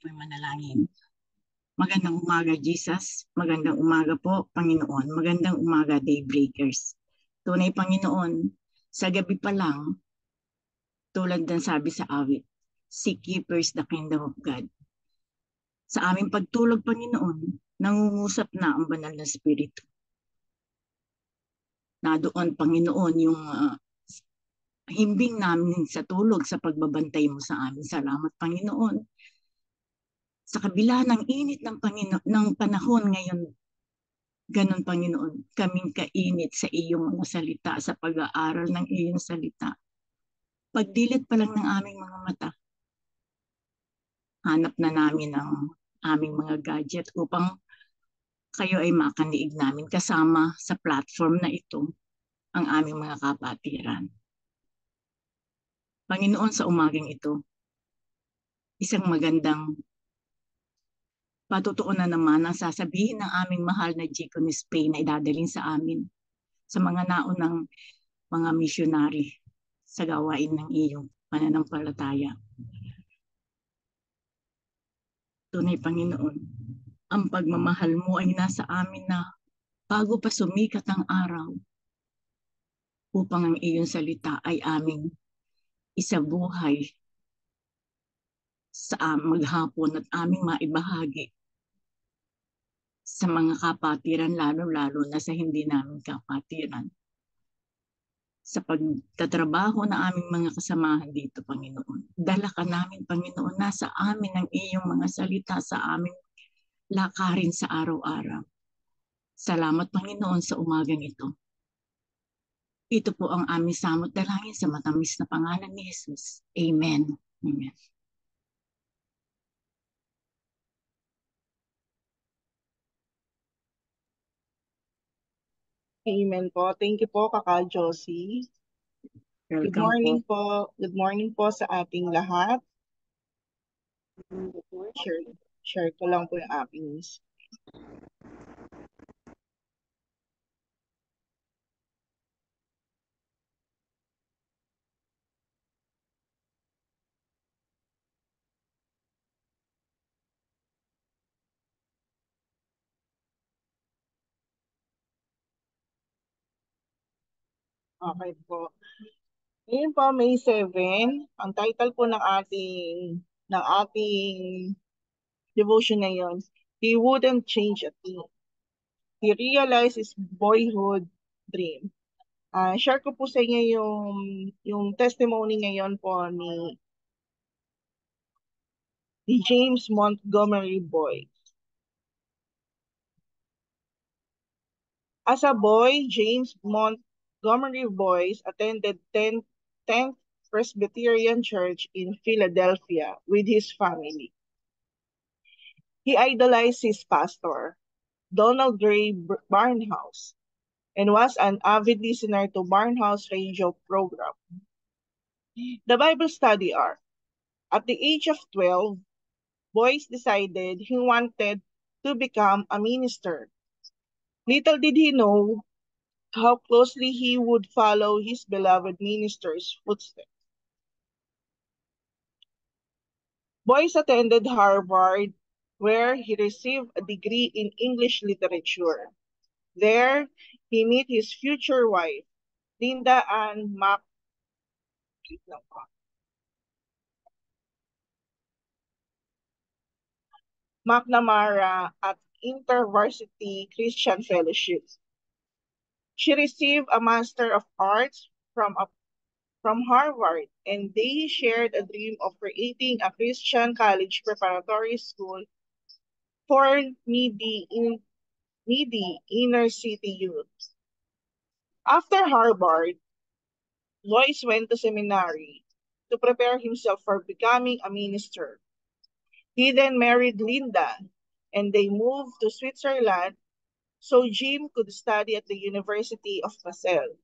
po'y manalangin. Magandang umaga, Jesus. Magandang umaga po, Panginoon. Magandang umaga, Daybreakers. Tunay, Panginoon, sa gabi pa lang, tulad ng sabi sa awit, seek ye first the kingdom of God. Sa aming pagtulog, Panginoon, nangungusap na ang banal na Espiritu. Na doon, Panginoon, yung himbing namin sa tulog, sa pagbabantay mo sa amin. Salamat, Panginoon. Sa kabila ng init ng panahon ngayon, ganon, Panginoon, kaming kainit sa iyong mga salita, sa pag-aaral ng iyong salita. Pagdilit pa lang ng aming mga mata, hanap na namin ang aming mga gadget upang kayo ay makaniig namin kasama sa platform na ito, ang aming mga kapatiran. Panginoon, sa umagang ito, isang magandang patotoo na naman ang sasabihin ng aming mahal na Deaconess Pay na idadalhin sa amin sa mga naunang mga missionary sa gawain ng iyong pananampalataya. Tunay, Panginoon, ang pagmamahal mo ay nasa amin na bago pa sumikat ang araw upang ang iyong salita ay aming isabuhay sa maghapon at aming maibahagi sa mga kapatiran, lalo-lalo na sa hindi namin kapatiran. Sa pagtatrabaho na aming mga kasamahan dito, Panginoon. Dala ka namin, Panginoon, nasa amin ang iyong mga salita sa aming lakarin sa araw-araw. Salamat, Panginoon, sa umagang ito. Ito po ang aming samot dalangin sa matamis na pangalan ni Jesus. Amen. Amen. Amen po. Thank you po, Kaka Josie. Good morning po. Good morning po sa ating lahat. Share ko lang po yung aking Okay po. Ngayon po, May 7, ang title po ng ating devotion ngayon, He Wouldn't Change a Thing. He Realized His Boyhood Dream. Share ko po sa inyo yung testimony ngayon po ni James Montgomery Boyce. As a boy, James Montgomery Boyce attended 10th Presbyterian Church in Philadelphia with his family. He idolized his pastor, Donald Gray Barnhouse, and was an avid listener to Barnhouse radio program. The Bible study arc. At the age of 12, Boyce decided he wanted to become a minister. Little did he know how closely he would follow his beloved minister's footsteps. Boyce attended Harvard, where he received a degree in English literature. There, he met his future wife, Linda Ann McNamara at InterVarsity Christian Fellowship. She received a Master of Arts from Harvard, and they shared a dream of creating a Christian college preparatory school for needy inner city youth. After Harvard, Boyce went to seminary to prepare himself for becoming a minister. He then married Linda, and they moved to Switzerland so Jim could study at the University of Basel.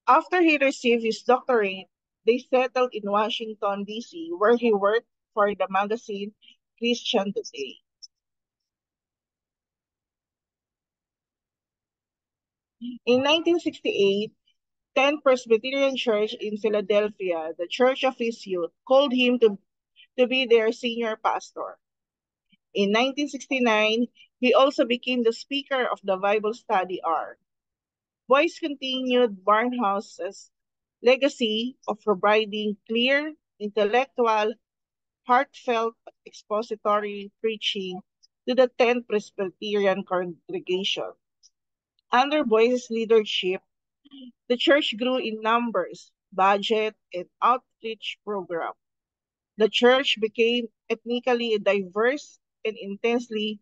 After he received his doctorate, they settled in Washington, D.C., where he worked for the magazine Christian Today. In 1968, 10th Presbyterian Church in Philadelphia, the church of his youth, called him to to be their senior pastor. In 1969, he also became the speaker of the Bible study hour. Boyce continued Barnhouse's legacy of providing clear, intellectual, heartfelt expository preaching to the 10th Presbyterian congregation. Under Boyce's leadership, the church grew in numbers, budget, and outreach program. The church became ethnically diverse and intensely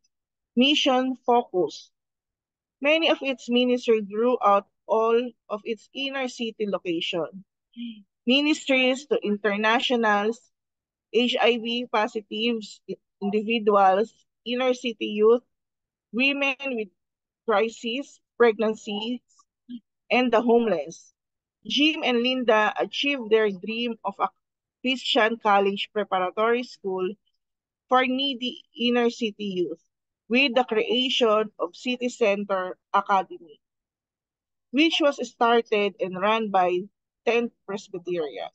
mission-focused. Many of its ministries grew out all of its inner city location. Ministries to internationals, HIV positives, individuals, inner city youth, women with crises, pregnancies, and the homeless. Jim and Linda achieved their dream of a Christian college preparatory school for needy inner city youth with the creation of City Center Academy, which was started and run by 10th Presbyterian.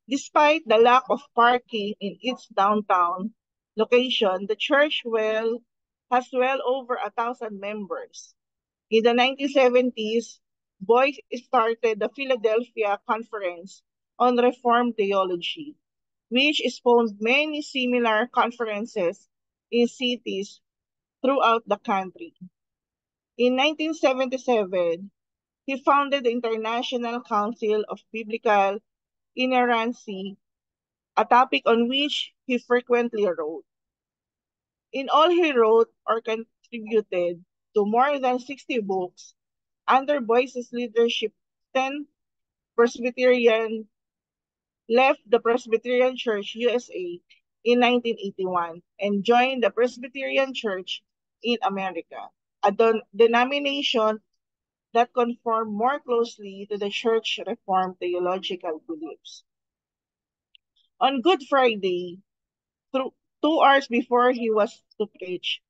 Despite the lack of parking in its downtown location, the church has well over 1,000 members. In the 1970s, Boyce started the Philadelphia Conference on Reformed Theology, which spawned many similar conferences in cities throughout the country. In 1977, he founded the International Council of Biblical Inerrancy, a topic on which he frequently wrote. In all, he wrote or contributed to more than 60 books. Under Boyce's leadership, 10 Presbyterian left the Presbyterian Church USA in 1981 and joined the Presbyterian Church in America, a denomination that conformed more closely to the Church Reformed theological beliefs. On Good Friday, 2 hours before he was to preach,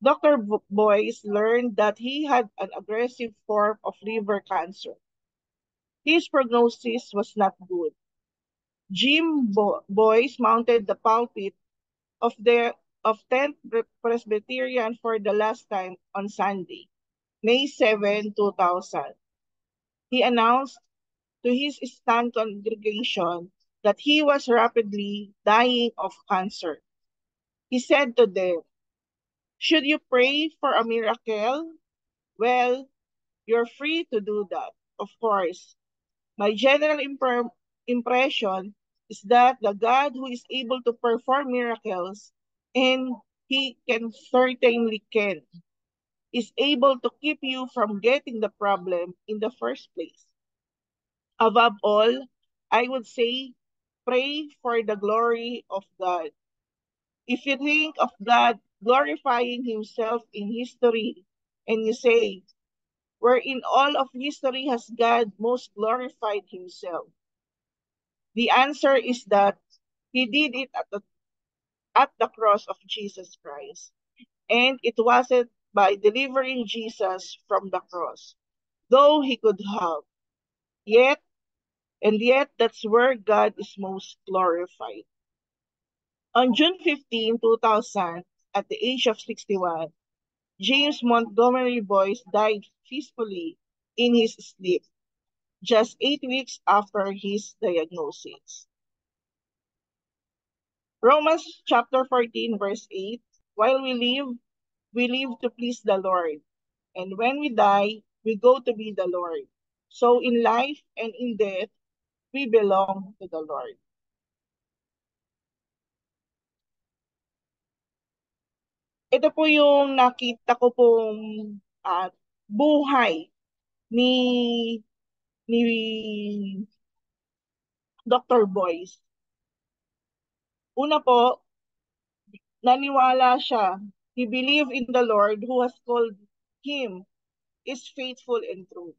Dr. Boyce learned that he had an aggressive form of liver cancer. His prognosis was not good. Jim Boyce mounted the pulpit of 10th Presbyterian for the last time on Sunday, May 7, 2000. He announced to his stunned congregation that he was rapidly dying of cancer. He said to them, "Should you pray for a miracle? Well, you're free to do that, of course. My general impression is that the God who is able to perform miracles, and he certainly can, is able to keep you from getting the problem in the first place. Above all, I would say, pray for the glory of God. If you think of God glorifying himself in history, and you say, where in all of history has God most glorified himself? The answer is that he did it at the cross of Jesus Christ. And it wasn't by delivering Jesus from the cross, though he could have. Yet that's where God is most glorified. On June 15, 2000, at the age of 61, James Montgomery Boyce died peacefully in his sleep, just 8 weeks after his diagnosis. Romans chapter 14, verse 8, while we live to please the Lord. And when we die, we go to be the Lord. So in life and in death, we belong to the Lord. Ito po yung nakita ko pong buhay ni ni Dr. Boyce. Una po, naniwala siya. He believed in the Lord who has called him is faithful and true.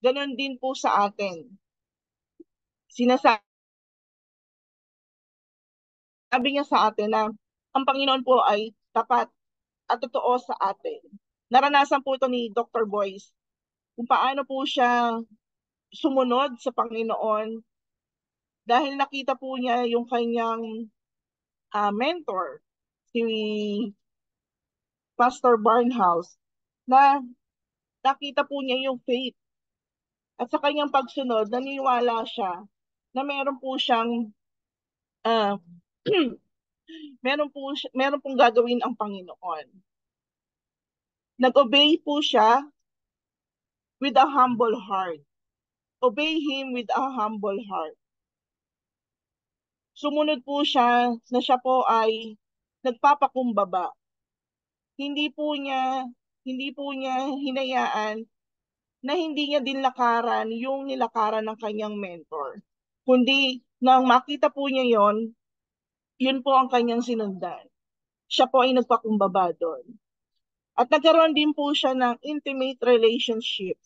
Ganon din po sa atin. Sinasabi niya sa atin na ang Panginoon po ay tapat at totoo sa atin. Naranasan po ito ni Dr. Boyce kung paano po siya sumunod sa Panginoon dahil nakita po niya yung kanyang mentor, si Pastor Barnhouse, na nakita po niya yung faith. At sa kanyang pagsunod, naniwala siya na meron po siyang uh, meron pong gagawin ang Panginoon. Nag-obey po siya with a humble heart. Obey Him with a humble heart. Sumunod po siya na siya po ay nagpapakumbaba. Hindi po niya hinayaan na hindi niya din lakaran yung nilakaran ng kanyang mentor. Kundi nang makita po niya yun po ang kanyang sinundan. Siya po ay nagpakumbaba doon. At nagkaroon din po siya ng intimate relationship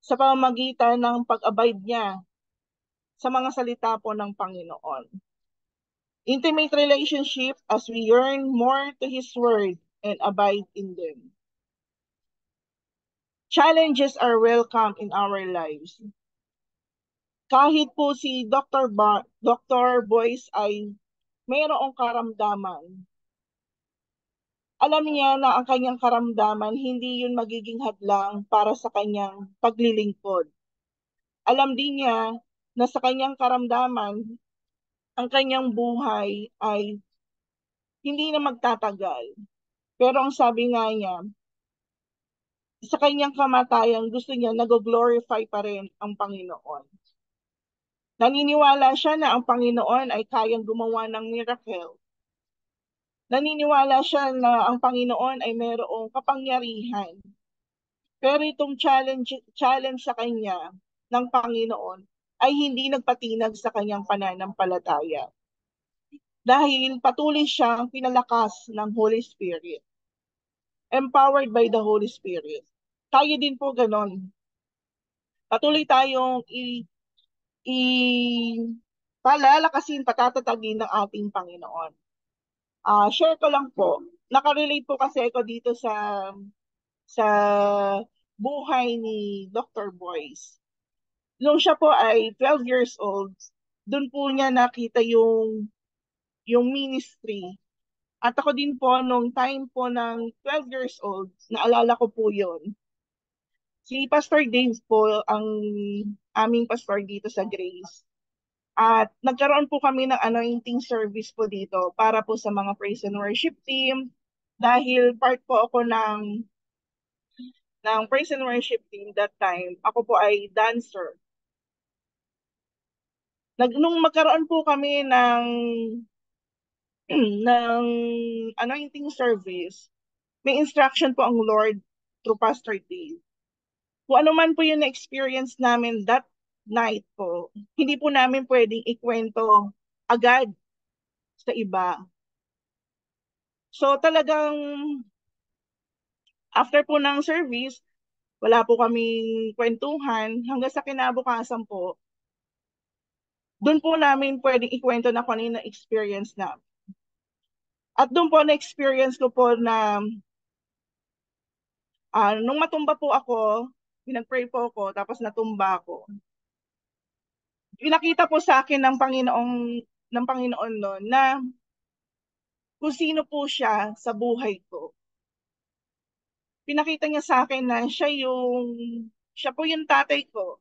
sa pamamagitan ng pag-abide niya sa mga salita po ng Panginoon. Intimate relationship as we yearn more to His Word and abide in them. Challenges are welcome in our lives. Kahit po si Dr. Boyce ay mayroong karamdaman, alam niya na ang kanyang karamdaman, hindi yun magiging hadlang para sa kanyang paglilingkod. Alam din niya na sa kanyang karamdaman, ang kanyang buhay ay hindi na magtatagal. Pero ang sabi nga niya, sa kanyang kamatayan, gusto niya nag-glorify pa rin ang Panginoon. Naniniwala siya na ang Panginoon ay kayang gumawa ng miracle. Naniniwala siya na ang Panginoon ay mayroong kapangyarihan. Pero itong challenge sa kanya ng Panginoon ay hindi nagpatinag sa kanyang pananampalataya. Dahil patuloy siyang pinalakas ng Holy Spirit. Empowered by the Holy Spirit. Tayo din po ganon. Patuloy tayong palalakasin, patatatagin ng ating Panginoon. Share ko lang po. Nakarelate po kasi ako dito sa buhay ni Dr. Boyce. Nung siya po ay 12 years old, doon po niya nakita yung ministry. At ako din po, nung time po ng 12 years old, naalala ko po yon. Si Pastor Dave po ang aming pastor dito sa Grace. At nagkaroon po kami ng anointing service po dito para po sa mga praise and worship team. Dahil part po ako ng praise and worship team that time, ako po ay dancer. Nung magkaroon po kami ng ng anointing service, may instruction po ang Lord through Pastor Dave. Kung ano man po yung na-experience namin that night po, hindi po namin pwedeng ikwento agad sa iba. So talagang after po ng service, wala po kaming kwentuhan hanggang sa kinabukasan po. Doon po namin pwedeng ikwento na kung ano yung experience na. At doon po na-experience ko po na nung matumba po ako, pinag-pray po ako, tapos natumba ako. Pinakita po sa akin ng Panginoon noon na kung sino po siya sa buhay ko. Pinakita niya sa akin na siya po yung tatay ko.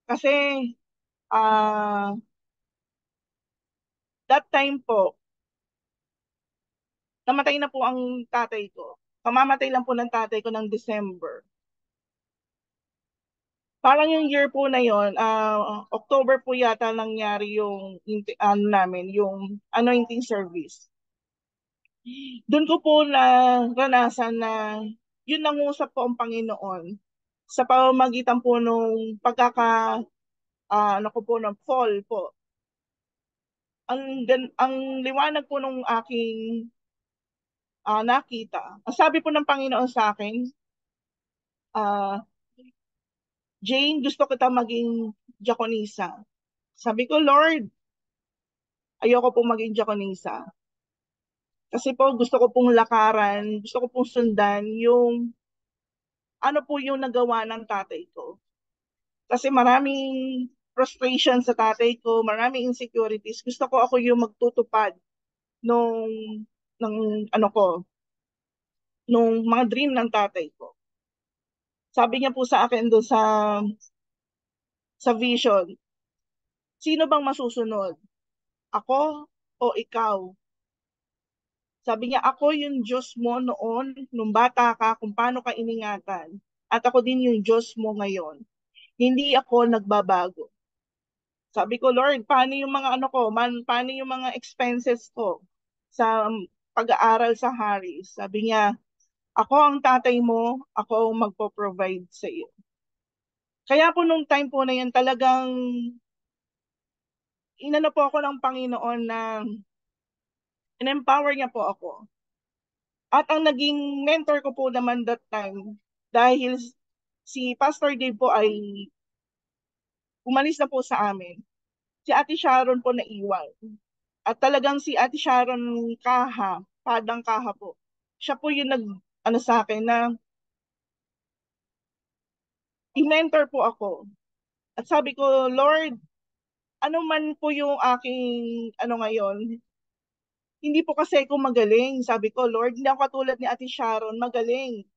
Kasi that time po, namatay na po ang tatay ko. Kamamatay lang po ng tatay ko ng December. Parang yung year po na yon, October po yata nangyari yung yung anointing service. Doon ko po naranasan na yun nangusap po ang Panginoon sa pamamagitan po nung ng fall po. Ang liwanag po nung aking nakita. Ang sabi po ng Panginoon sa akin, Jane, gusto kita maging diakonisa. Sabi ko, Lord, ayoko po maging diakonisa. Kasi po gusto ko pong lakaran, gusto ko pong sundan yung ano po yung nagawa ng tatay ko. Kasi maraming frustration sa tatay ko, maraming insecurities. Gusto ko ako yung magtutupad nung, ng ano ko, nung mga dream ng tatay ko. Sabi niya po sa akin doon sa vision, sino bang masusunod? Ako o ikaw? Sabi niya, ako yung Diyos mo noon, nung bata ka, kung paano ka iningatan. At ako din yung Diyos mo ngayon. Hindi ako nagbabago. Sabi ko, Lord, paano yung mga ano ko, paano yung mga expenses ko sa pag-aaral sa Harris? Sabi niya, ako ang tatay mo, ako ang magpo-provide sa iyo. Kaya po nung time po na yan, talagang inano po ako ng Panginoon na in-empower niya po ako. At ang naging mentor ko po naman that time, dahil si Pastor Dave po ay umalis na po sa amin, si Ate Sharon po naiwan. At talagang si Ate Sharon Padang Kaha po, siya po yung ano sa akin na i-mentor po ako. At sabi ko, Lord, ano man po yung aking ano ngayon, hindi po kasi ako magaling. Sabi ko, Lord, hindi ako katulad ni Ate Sharon, magaling.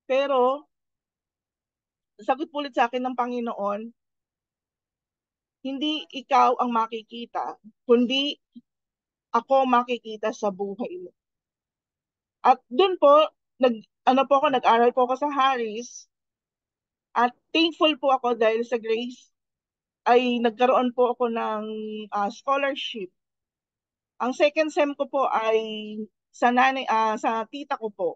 Pero, sagot po ulit sa akin ng Panginoon, hindi ikaw ang makikita, kundi ako makikita sa buhay mo. At doon po, nag-aral po ako sa Harris, at thankful po ako dahil sa Grace ay nagkaroon po ako ng scholarship. Ang second sem ko po ay sa tita ko po.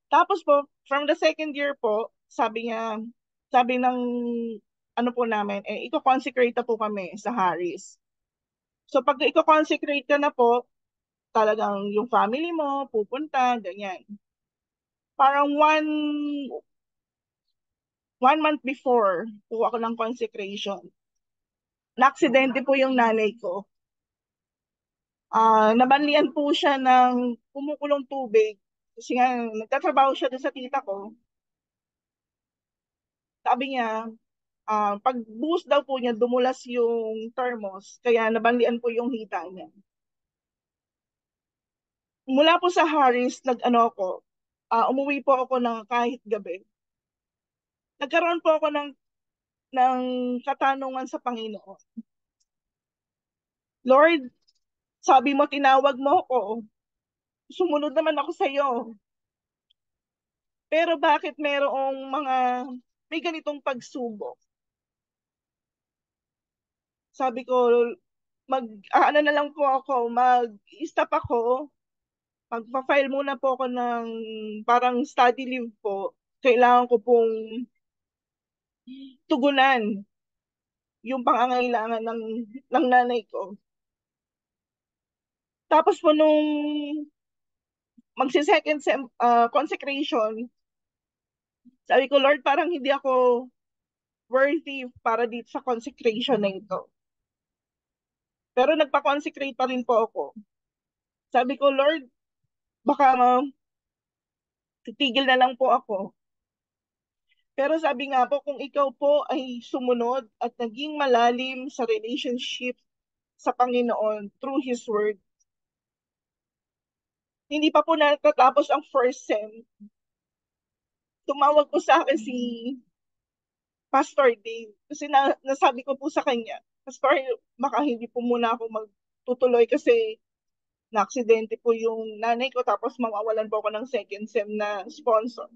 Tapos po, from the second year po, sabi ng ano po namin, i-consecrate na po kami sa Harris. So pag i-consecrate ka na po, talagang yung family mo, pupunta, ganyan. Parang one month before po ako ng consecration, na-aksidente po yung nanay ko. Nabanlian po siya ng kumukulong tubig. Kasi nga, nagtatrabaho siya doon sa tita ko. Sabi niya, pag buhos daw po niya, dumulas yung thermos, kaya nabanlian po yung hita niya. Mula po sa Harris, umuwi po ako ng kahit gabi. Nagkaroon po ako ng katanungan sa Panginoon. Lord, sabi mo, tinawag mo ako. Sumunod naman ako sa iyo. Pero bakit may ganitong pagsubok? Sabi ko, ano na lang po ako, mag-stop ako, magpa-file muna po ako ng parang study leave po. Kailangan ko pong tugunan yung pangangailangan ng nanay ko. Tapos po nung magsi-second consecration, sabi ko, Lord, parang hindi ako worthy para dito sa consecration na ito. Pero nagpa-consecrate pa rin po ako. Sabi ko, Lord, baka titigil na lang po ako. Pero sabi nga po, kung ikaw po ay sumunod at naging malalim sa relationship sa Panginoon through His Word, hindi pa po natatapos ang first sem, tumawag po sa akin si Pastor Dave. Kasi nasabi ko po sa kanya, Pastor, baka hindi po muna ako magtutuloy kasi na-aksidente po yung nanay ko tapos mawawalan po ako ng second sem na sponsor.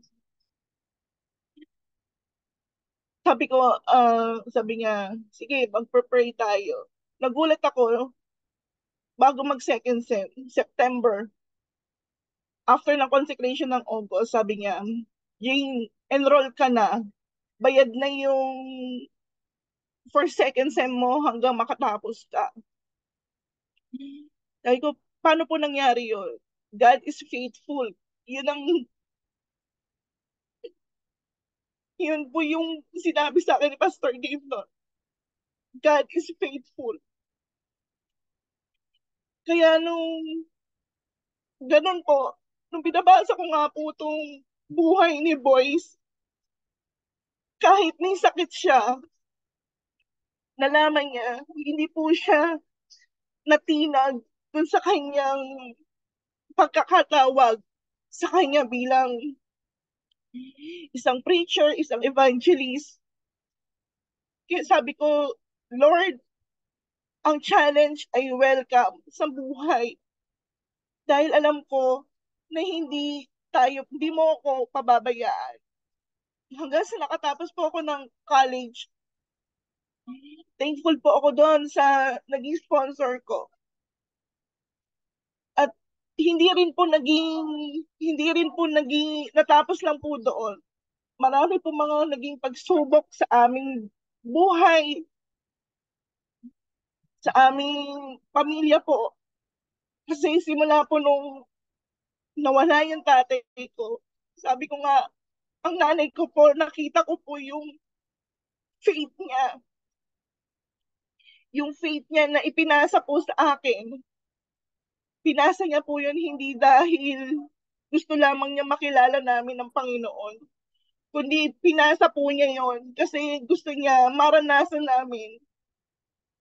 Sabi niya, sige, mag-pray tayo. Nagulat ako, bago mag-second sem, September, after ng consecration ng August, sabi niya, Jane, enroll ka na, bayad na yung for second sem mo hanggang makatapos ka. Sabi ko, paano po nangyari yun? God is faithful. Yun po yung sinabi sa akin ni Pastor Dave, no? God is faithful. Kaya ganun po, nung binabasa ko nga po itong buhay ni Boyce, kahit may sakit siya, nalaman niya, hindi po siya natinag dun sa kanyang pagkakatawag sa kanya bilang isang preacher, isang evangelist. Kaya sabi ko, Lord, ang challenge ay welcome sa buhay. Dahil alam ko na hindi mo ako pababayaan. Hanggang sa nakatapos po ako ng college, thankful po ako doon sa naging sponsor ko. At hindi rin po naging, natapos lang po doon. Marami po mga naging pagsubok sa aming buhay, sa aming pamilya po. Kasi simula po nung nawala yung tatay ko, sabi ko nga, ang nanay ko po, nakita ko po faith niya, yung faith niya na ipinasa po sa akin. Pinasa niya po yun hindi dahil gusto lamang niya makilala namin ng Panginoon, kundi pinasa po niya yon kasi gusto niya maranasan namin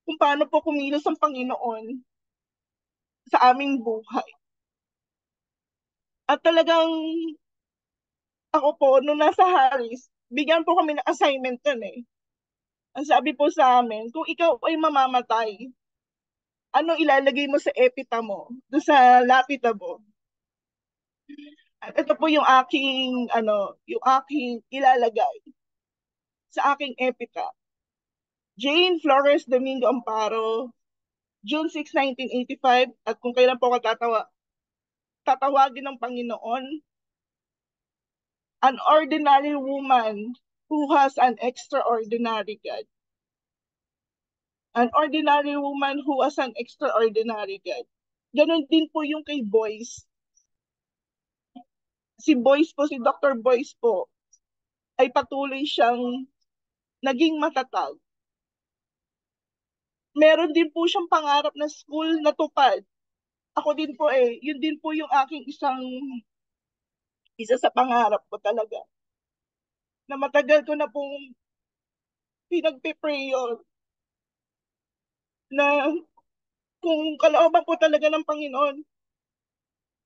kung paano po kumilos ang Panginoon sa aming buhay. At talagang ako po, nung nasa Harris, bigyan po kami ng assignment dun eh. Ang sabi po sa amin, kung ikaw ay mamamatay, ano ilalagay mo sa epita mo, doon sa lapida mo? At ito po yung aking ilalagay sa aking epita. Jane Flores Domingo Amparo, June 6, 1985, at kung kailan po ako tatawagin ng Panginoon, an ordinary woman who has an extraordinary God. An ordinary woman who has an extraordinary God. Ganon din po yung kay Boyce. Si Dr. Boyce po, ay patuloy siyang naging matatag. Meron din po siyang pangarap na school na tupad. Ako din po yun din po yung aking isa sa pangarap ko talaga. Na matagal ko na pong pinagpe-pray yun, na kung kalooban po talaga ng Panginoon,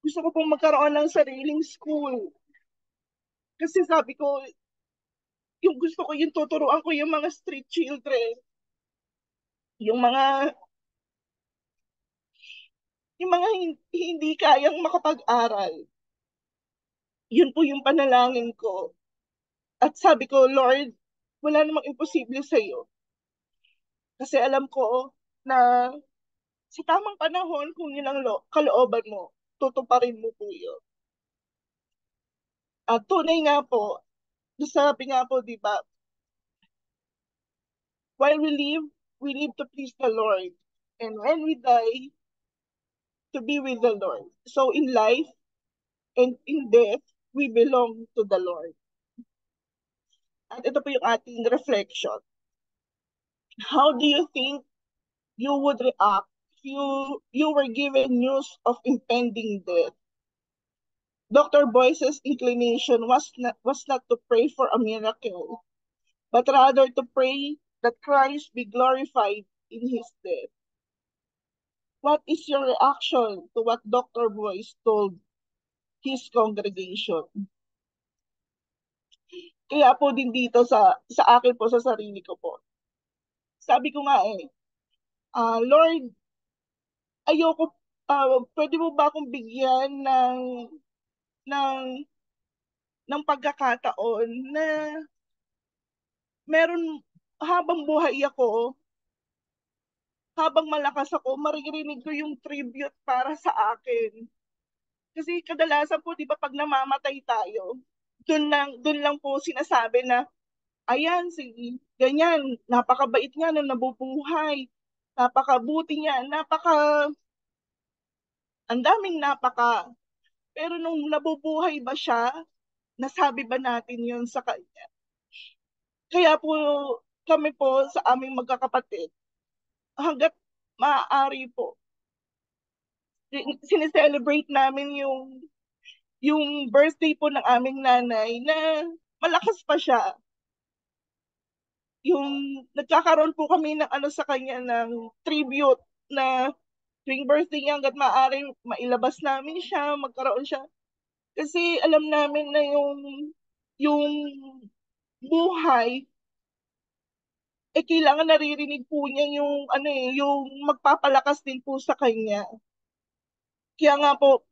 gusto ko pong magkaroon ng sariling school. Kasi sabi ko, yung gusto ko yung tuturuan ko yung mga street children, yung mga hindi kayang makapag-aral. Yun po yung panalangin ko. At sabi ko, Lord, wala namang imposible sa iyo. Kasi alam ko na sa tamang panahon, kung yun ang kalooban mo, tutuparin mo po yun. At tunay nga po, sabi nga po, di ba, while we live to please the Lord. And when we die, to be with the Lord. So in life and in death, we belong to the Lord. At ito po yung ating reflection. How do you think you would react if you were given news of impending death? Dr. Boyce's inclination was not to pray for a miracle, but rather to pray that Christ be glorified in his death. What is your reaction to what Dr. Boyce told his congregation? Kaya po din dito sa akin po, sa sarili ko po. Sabi ko nga Lord, ayoko, pwede mo ba akong bigyan ng, ng pagkakataon na meron habang buhay ako, habang malakas ako, maririnig ko yung tribute para sa akin. Kasi kadalasan po, di ba, pag namamatay tayo, dun lang po sinasabi na, ayan, si ganyan, napakabait niya nung nabubuhay, napakabuti niya, ang daming napaka. Pero nung nabubuhay ba siya, nasabi ba natin yun sa kanya? Kaya po kami po sa aming magkakapatid, hanggat maaari po, sineselebrate namin yung birthday po ng aming nanay na malakas pa siya. yung nagkakaroon po kami ng ano sa kanya ng tribute na tuwing birthday niya hanggat maaari mailabas namin siya, magkaroon siya. Kasi alam namin na yung buhay kailangan naririnig po niya yung ano yung magpapalakas din po sa kanya. Kaya nga po,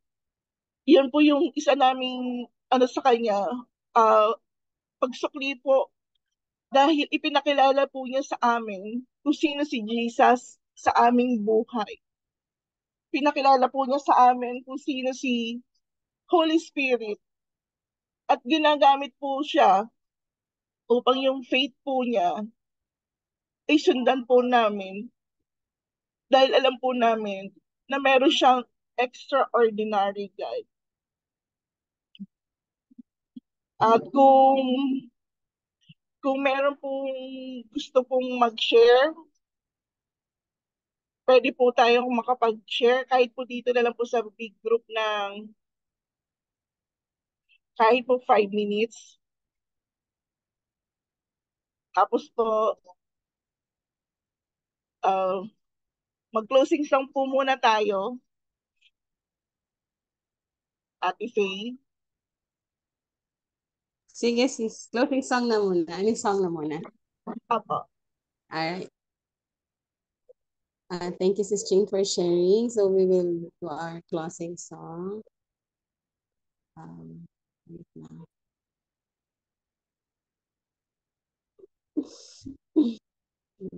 yun po yung isa naming ano sa kanya, uh, pagsukli po dahil ipinakilala po niya sa amin kung sino si Jesus sa aming buhay. Pinakilala po niya sa amin kung sino si Holy Spirit at ginagamit po siya upang yung faith po niya ay sundan po namin dahil alam po namin na meron siyang extraordinary guide. At kung meron pong gusto pong mag-share, pwede po tayong makapag-share kahit po dito na lang po sa big group ng kahit po 5 minutes. Tapos po, mag-closing song po muna tayo. Ate Faye. Sige sis, closing song na muna. Anong song na muna? Apo. Alright. Thank you, Sis Jane, for sharing. So we will do our closing song. Wait na.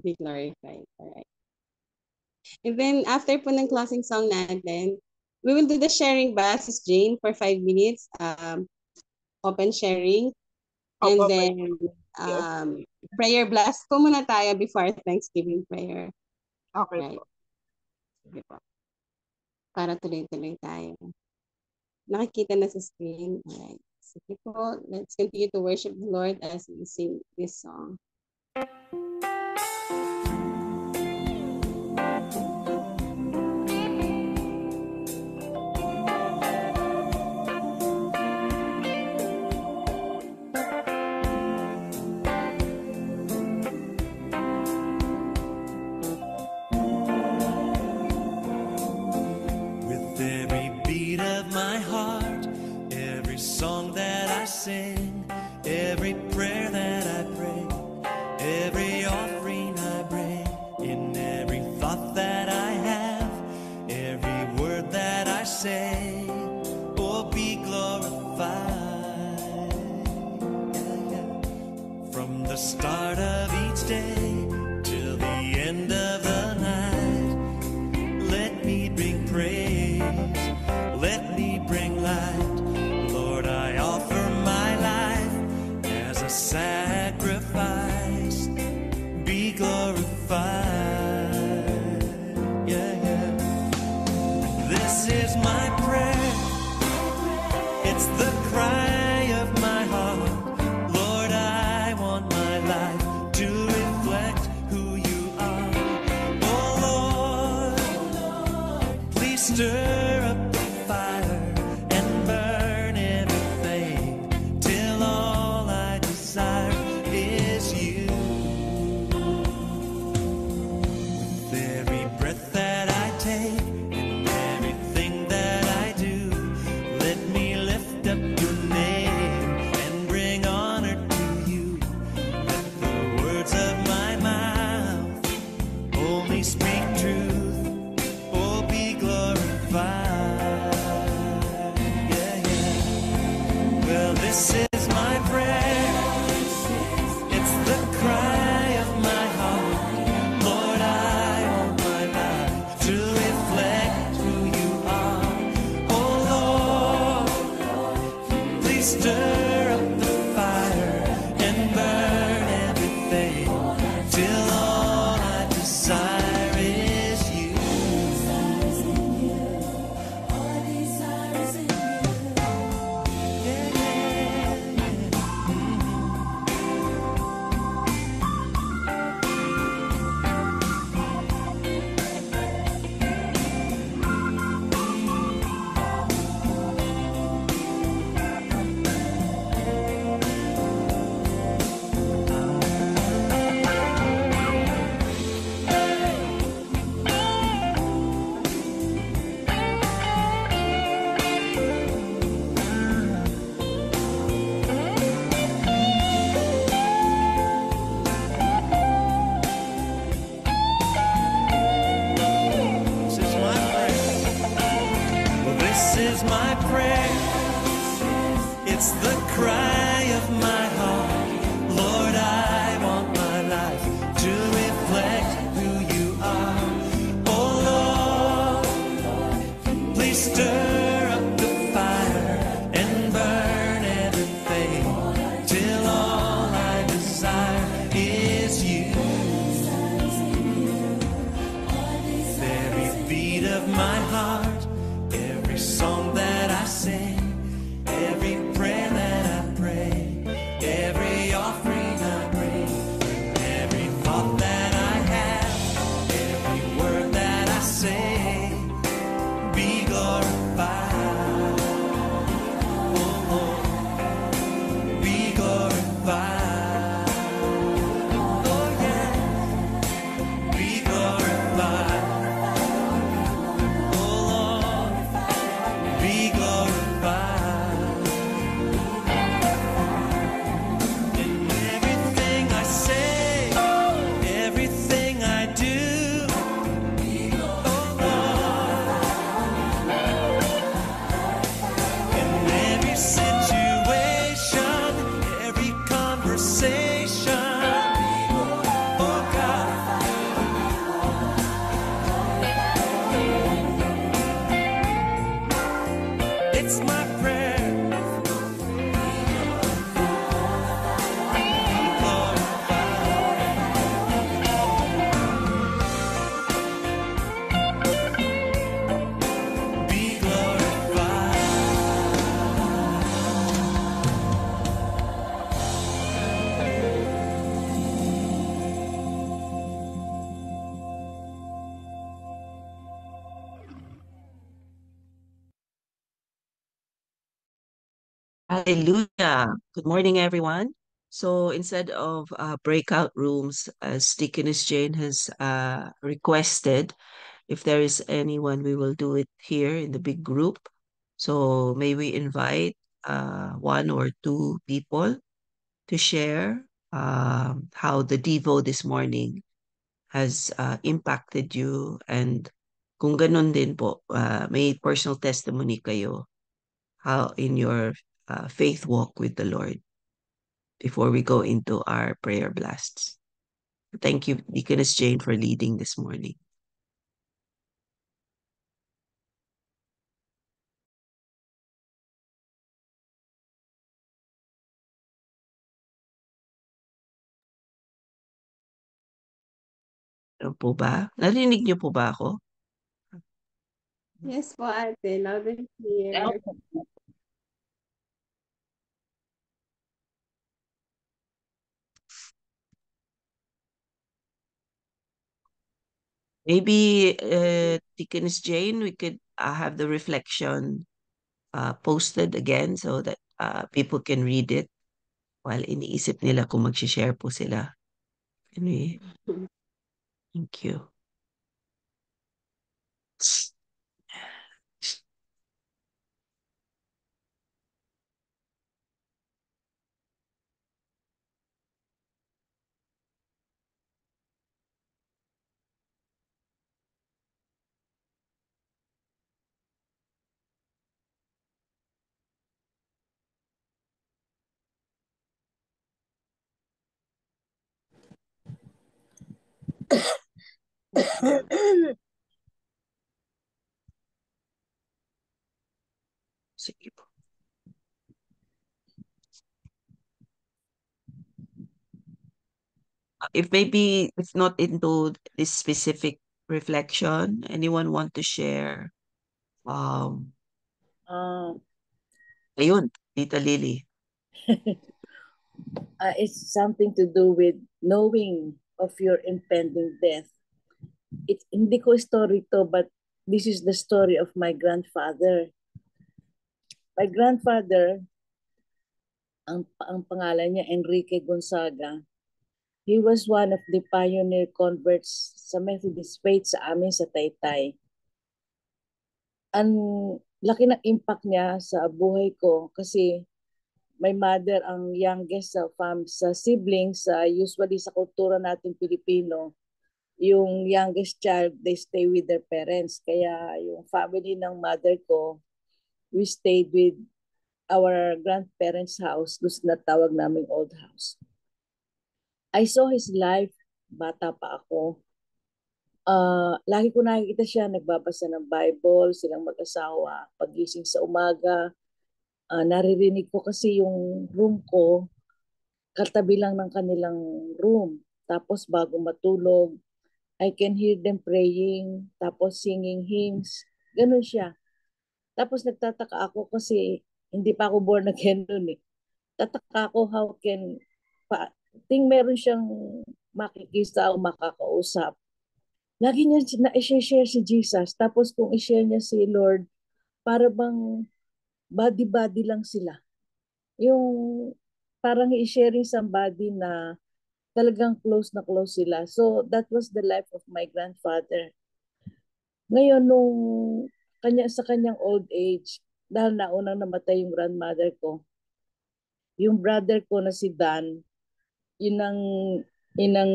Be glorified. Alright. And then after po ng closing song natin, we will do the sharing ba, Sis Jane, for 5 minutes. Open sharing. And Opo, then prayer blast po muna tayo before Thanksgiving prayer. Okay right. po. Sige po. Para tuloy-tuloy tayo. Nakikita na sa screen. Alright. Sige po. Let's continue to worship the Lord as we sing this song. Sing every prayer that I pray, every offering I bring, in every thought that I have, every word that I say, oh, be glorified. From the start of each day till the end of the night, let me bring praise, let me bring light. Lord, I offer my life as a sacrifice. Be glorified. Yeah, yeah. This is my prayer. It's the cry of my heart. Lord, I want my life to reflect who you are. Oh, Lord, please stir up the fire and burn everything till all I desire is you. With every breath that I take and everything that I do, let me lift up your name and bring honor to you. Let the words of my mouth only speak truth, oh, be glorified. of my heart, every song that I sing, every prayer that I pray, every offering I bring, every thought that I have, every word that I say, be glorified. Oh, oh, be glorified. Oh, yeah, be glorified. Oh, Lord, be glorified. In everything I say, everything I do, oh, Lord, in every situation, every conversation, oh, God, it's my prayer. Be glorified. Hallelujah. Good morning, everyone. So instead of breakout rooms, as Deaconess Jane has requested, if there is anyone, we will do it here in the big group. So may we invite one or two people to share how the Devo this morning has impacted you, and kung ganun din po, may personal testimony kayo how in your faith walk with the Lord before we go into our prayer blasts. Thank you, Deaconess Jane, for leading this morning. Ano po ba? Narinig niyo po ba ako? Yes po, ate. Loud and clear. Maybe, Deaconess Jane, we could have the reflection posted again so that people can read it while iniisip nila kung mag-share po sila. Anyway, thank you. Sige po. If maybe it's not into this specific reflection, anyone want to share? Uh, Ayun, Tita Lily. it's something to do with knowing of your impending death. Hindi ko story to, but this is the story of my grandfather. My grandfather, ang pangalan niya Enrique Gonzaga. He was one of the pioneer converts sa Methodist faith sa amin sa Taytay. Ang laki ng impact niya sa buhay ko kasi my mother ang youngest sa siblings, usually sa kultura natin Pilipino, yung youngest child, they stay with their parents. Kaya yung family ng mother ko, we stayed with our grandparents' house, doon na tawag naming old house. I saw his life, bata pa ako. Lagi ko nakikita siya, nagbabasa ng Bible, silang mag-asawa, pagising sa umaga. Naririnig ko kasi yung room ko, katabi lang ng kanilang room. Tapos bago matulog, I can hear them praying, tapos singing hymns. Ganun siya. Tapos nagtataka ako kasi hindi pa ako born again noon eh. Tataka ako how can, meron siyang makikisa o makakausap. Lagi niya na-share si Jesus. Tapos kung i-share niya si Lord, para bang body-body lang sila. Yung parang i-sharing somebody na talagang close na close sila. So that was the life of my grandfather. Ngayon, nung sa kanyang old age, dahil naunang namatay yung grandmother ko, yung brother ko na si Dan, yun ang inang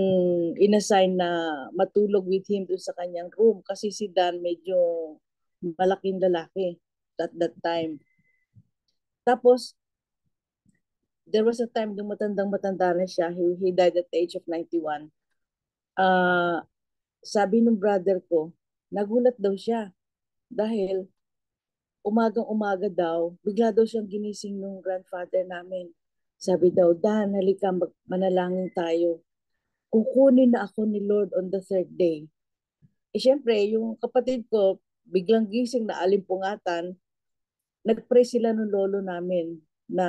inassign na matulog with him doon sa kanyang room kasi si Dan medyo malaking lalaki at that time. Tapos, there was a time nung matandang-matanda na siya. He died at the age of 91. Sabi ng brother ko, nagulat daw siya dahil umagang-umaga daw, bigla daw siyang ginising ng grandfather namin. Sabi daw, Dan, halika, manalangin tayo. Kukunin na ako ni Lord on the third day. Eh, syempre, yung kapatid ko, biglang gising na alimpungatan, nag-pray sila ng lolo namin na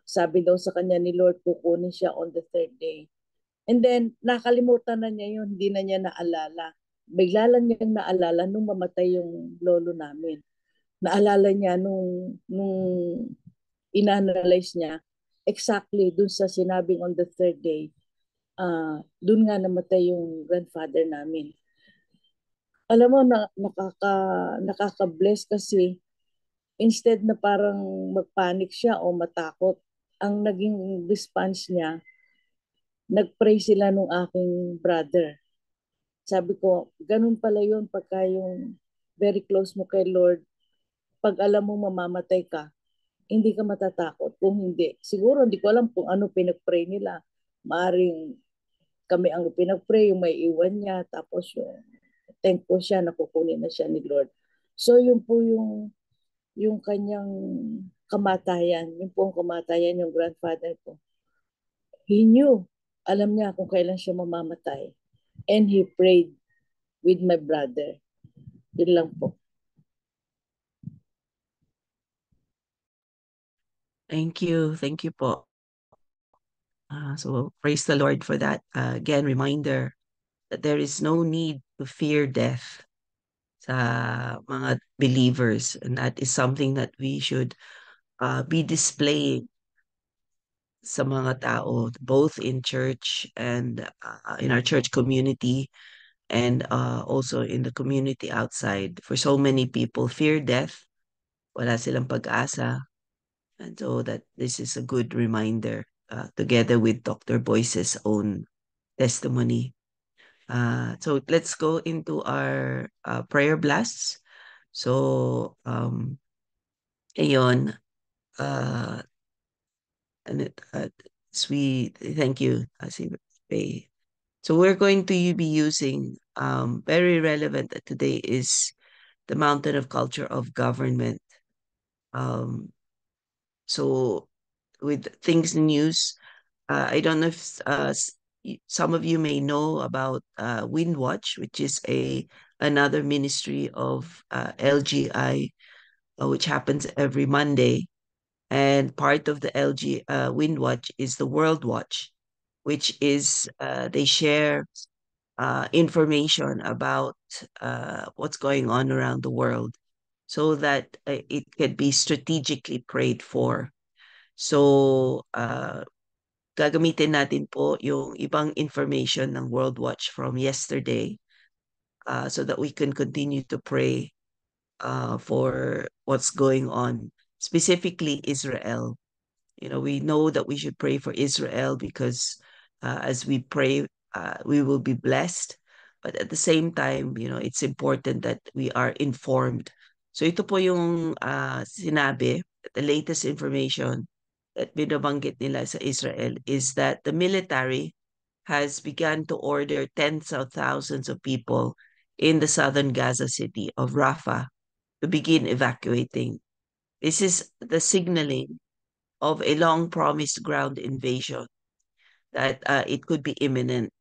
sabi daw sa kanya ni Lord, kukunin siya on the third day. And then, nakalimutan na niya yun, hindi na niya naalala. Bigla lang niyang naalala nung mamatay yung lolo namin. Naalala niya nung inanalyze niya, exactly dun sa sinabing on the third day, dun nga namatay yung grandfather namin. Alam mo, nakaka-bless kasi instead na parang magpanic siya o matakot, ang naging response niya, nag-pray sila nung aking brother. Sabi ko, ganun pala yun pagka yung very close mo kay Lord, pag alam mo mamamatay ka, hindi ka matatakot. Kung hindi, siguro hindi ko alam kung ano pinag-pray nila. Maaring kami ang pinag-pray, yung may iwan niya, tapos yung thankful siya, nakukunin na siya ni Lord. So yun po yung kanyang kamatayan, yun po ang kamatayan yung grandfather ko. He knew, alam niya kung kailan siya mamamatay. And he prayed with my brother. Yun lang po. Thank you. Thank you po. So praise the Lord for that. Again, reminder that there is no need to fear death sa mga believers. And that is something that we should be displaying sa mga tao, both in church and in our church community and also in the community outside. For so many people, fear death. Wala silang pag-asa. And so that this is a good reminder together with Dr. Boyce's own testimony. So let's go into our prayer blasts. So, ayun, and sweet, thank you, Faye. So we're going to be using, very relevant today is the Mountain of Culture of Government. So with things in news, I don't know if some of you may know about Windwatch, which is another ministry of LGI, which happens every Monday. And part of the LG Windwatch is the World Watch, which is they share information about what's going on around the world so that it can be strategically prayed for. So, gagamitin natin po yung ibang information ng World Watch from yesterday so that we can continue to pray for what's going on, specifically Israel. You know, we know that we should pray for Israel because as we pray, we will be blessed. But at the same time, you know, it's important that we are informed. So ito po yung sinabi, the latest information that binabanggit nila sa Israel is that the military has begun to order tens of thousands of people in the southern Gaza city of Rafah to begin evacuating. This is the signaling of a long promised ground invasion that it could be imminent.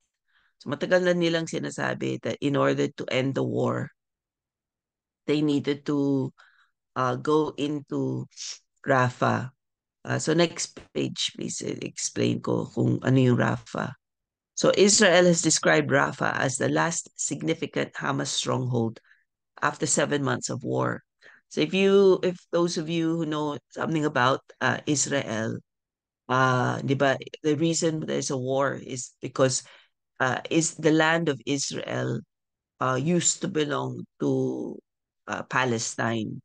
So matagal na nilang sinasabi that in order to end the war, they needed to go into Rafah. So next page, please explain ko kung ano yung Rafah. So Israel has described Rafah as the last significant Hamas stronghold after 7 months of war. So if those of you who know something about Israel, di ba, the reason there's a war is because is the land of Israel used to belong to Palestine.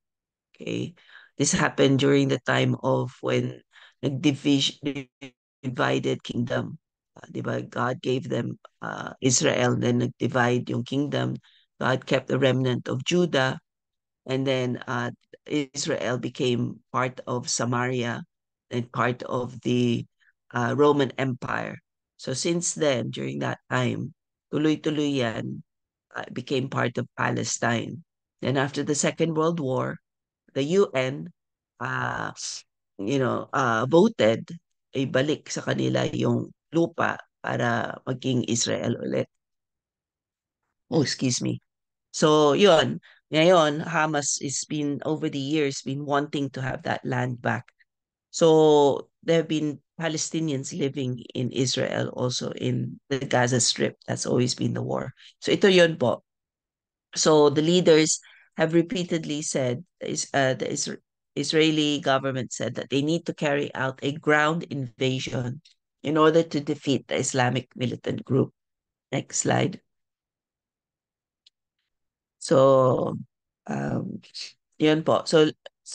Okay, this happened during the time of when divided kingdom. Di ba? God gave them Israel, then nag-divide yung kingdom. God kept the remnant of Judah, and then Israel became part of Samaria and part of the Roman Empire. So since then, during that time, tuloy-tuloy yan, became part of Palestine. Then after the Second World War, the UN, uh, voted ibalik sa kanila yung lupa para maging Israel ulit. Oh, excuse me. So, yun. Ngayon, Hamas is been, over the years, been wanting to have that land back. So, there have been Palestinians living in Israel, also in the Gaza Strip. That's always been the war. So, ito yun po. So, the leaders have repeatedly said, Israeli government said that they need to carry out a ground invasion in order to defeat the Islamic militant group. Next slide. So, yun po. So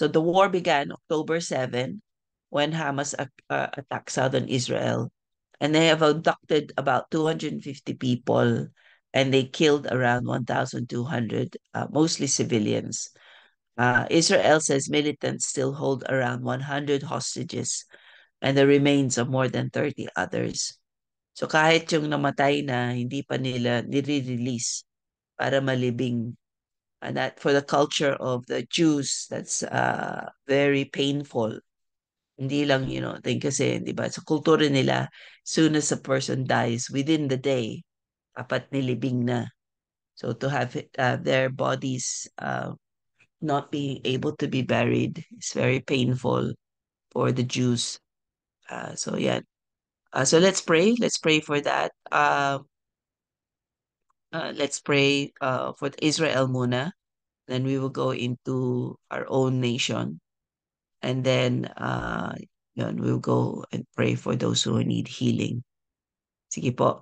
the war began October 7 when Hamas attacked southern Israel. And they have abducted about 250 people and they killed around 1,200, mostly civilians. Israel says militants still hold around 100 hostages and the remains of more than 30 others. So kahit yung namatay na, hindi pa nila nire-release para malibing. And that for the culture of the Jews, that's very painful. Hindi lang, kasi, di ba, sa kultura nila, soon as a person dies, within the day, dapat nilibing na. So to have their bodies not being able to be buried is very painful for the Jews. So yeah. So let's pray. Let's pray for that. Let's pray for Israel muna. Then we will go into our own nation. And then we'll go and pray for those who need healing. Sige po.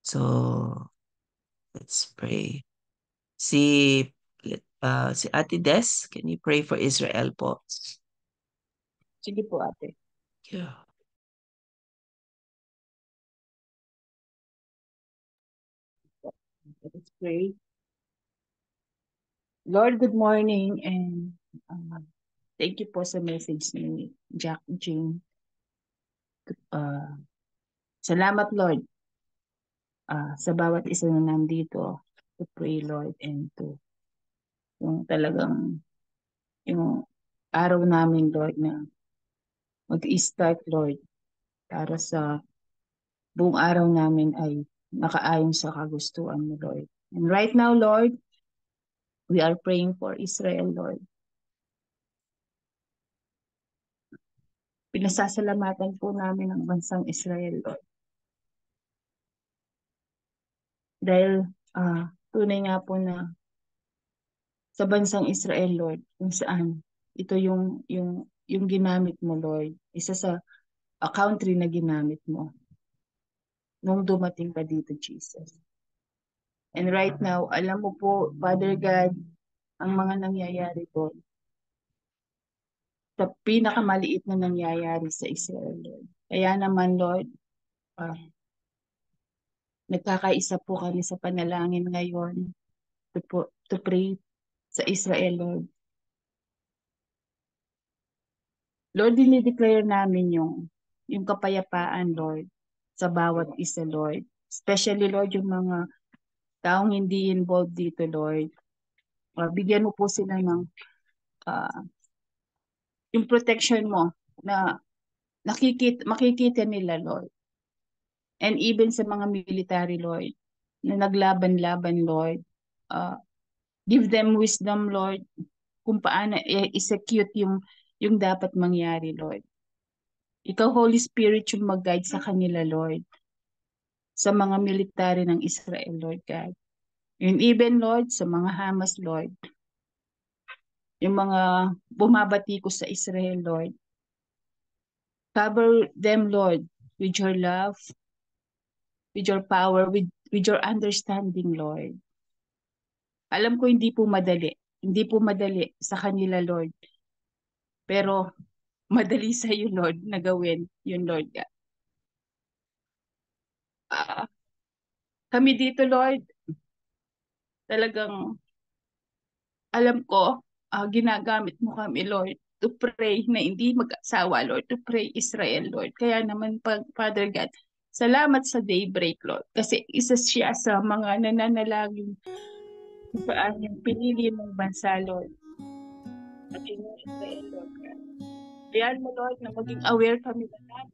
So, let's pray. Si Ate Des, can you pray for Israel po? Sige po, ate. Yeah. Let's pray. Lord, good morning and thank you po sa message ni Jack Jane. Salamat, Lord, sa bawat isa na nandito to pray, Lord, and to yung talagang yung araw namin, Lord, na mag-start, Lord, para sa buong araw namin ay nakaayon sa kagustuhan mo, Lord. And right now, Lord, we are praying for Israel, Lord. Pinasasalamatan po namin ang bansang Israel, Lord. Dahil tunay nga po na sa bansang Israel, Lord, kung saan ito yung ginamit mo, Lord. Isa sa country na ginamit mo nung dumating ka dito, Jesus. And right now, alam mo po, Father God, ang mga nangyayari po sa pinakamaliit na nangyayari sa Israel, Lord. Kaya naman, Lord, nagkakaisa po kami sa panalangin ngayon to pray sa Israel, Lord. Lord, dinideclare namin yung kapayapaan, Lord, sa bawat isa, Lord. Especially, Lord, yung mga taong hindi involved dito, Lord. Bigyan mo po sila ng yung protection mo na makikita nila, Lord. And even sa mga military, Lord, na naglaban-laban, Lord, give them wisdom, Lord, kung paano i-execute yung dapat mangyari, Lord. Ikaw, Holy Spirit, yung mag-guide sa kanila, Lord, sa mga military ng Israel, Lord God. And even, Lord, sa mga Hamas, Lord, yung mga bumabatikos sa Israel, Lord, cover them, Lord, with your love, with your power, with your understanding, Lord. Alam ko hindi po madali. Hindi po madali sa kanila, Lord. Pero madali sa iyo, Lord, na gawin yun, Lord God. Kami dito, Lord, talagang alam ko, ginagamit mo kami, Lord, to pray na hindi mag-asawa, Lord, to pray Israel, Lord. Kaya naman, Father God, salamat sa daybreak, Lord. Kasi isa siya sa mga nananalangin saan yung pinili mong bansa, Lord. At yung Israel, Lord. Kaya mo, Lord, na maging aware kami lahat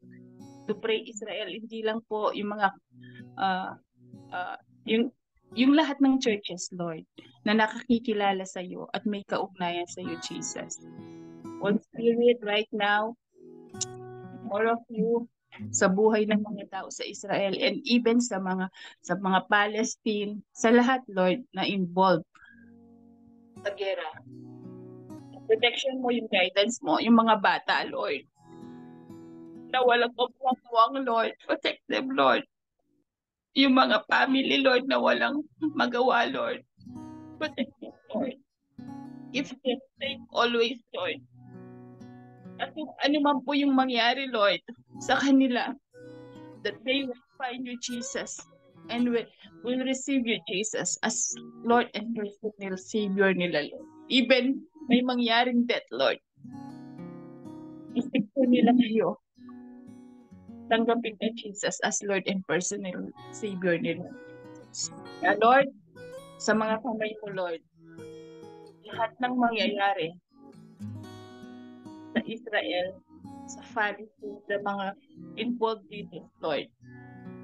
to pray Israel. Hindi lang po yung mga, yung lahat ng churches, Lord, na nakakikilala sa iyo at may kaugnayan sa iyo, Jesus. Holy Spirit, right now, more of you sa buhay ng mga tao sa Israel and even sa mga Palestine, sa lahat, Lord, na involved sa gera. Protection mo, yung guidance mo, yung mga bata, Lord, na walang kapuwang, Lord. Protect them, Lord. Yung mga family, Lord, na walang magawa, Lord. Protect them, Lord. Give them safe always, Lord. At kung ano man po yung mangyari, Lord, sa kanila, that they will find you, Jesus, and will receive you, Jesus, as Lord and personal Savior nila, Lord. Even may mangyaring death, Lord, isip po nila kayo. Tanggapin na Jesus as Lord and personal Savior nila. Lord, sa mga kamay mo, Lord, lahat ng mangyayari sa Israel, sa Palestine, sa mga involved dito, Lord,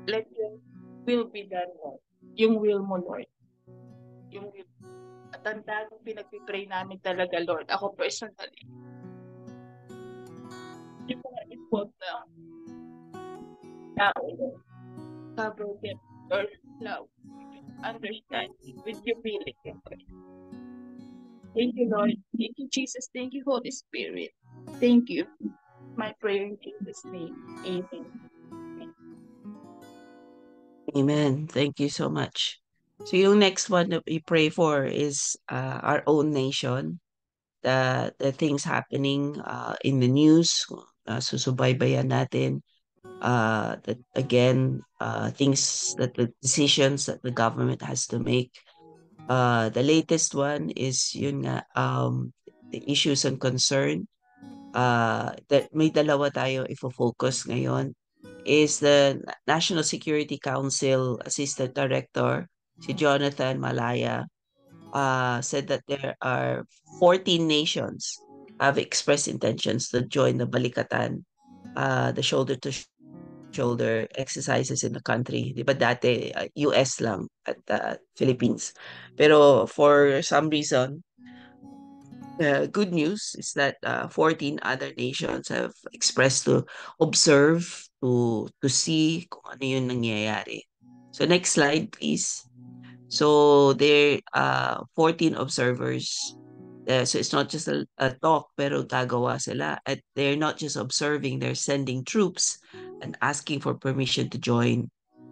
let your will be done, Lord. Yung will mo, Lord. Yung will. At ang dagang pinagpipray namin talaga, Lord, ako personally, yung mga involved na tao, Lord, cover them, Lord, love, understanding, with humility, Lord. Thank you, Lord. Thank you, Jesus. Thank you, Holy Spirit. Thank you. My prayer in Jesus' name. Amen. Amen. Thank you so much. So yung next one that we pray for is our own nation. The things happening in the news, susubaybayan natin. That again, things that the decisions that the government has to make. The latest one is yun nga, the issues and concern. That may dalawa tayo ifo-focus ngayon is the National Security Council Assistant Director, si Jonathan Malaya, said that there are 14 nations have expressed intentions to join the Balikatan, the shoulder-to-shoulder exercises in the country. Di ba dati, US lang at Philippines. Pero for some reason, the good news is that 14 other nations have expressed to observe, to see kung ano yung nangyayari. So next slide, please. So there 14 observers. So it's not just a talk, pero gagawa sila. At they're not just observing, they're sending troops and asking for permission to join.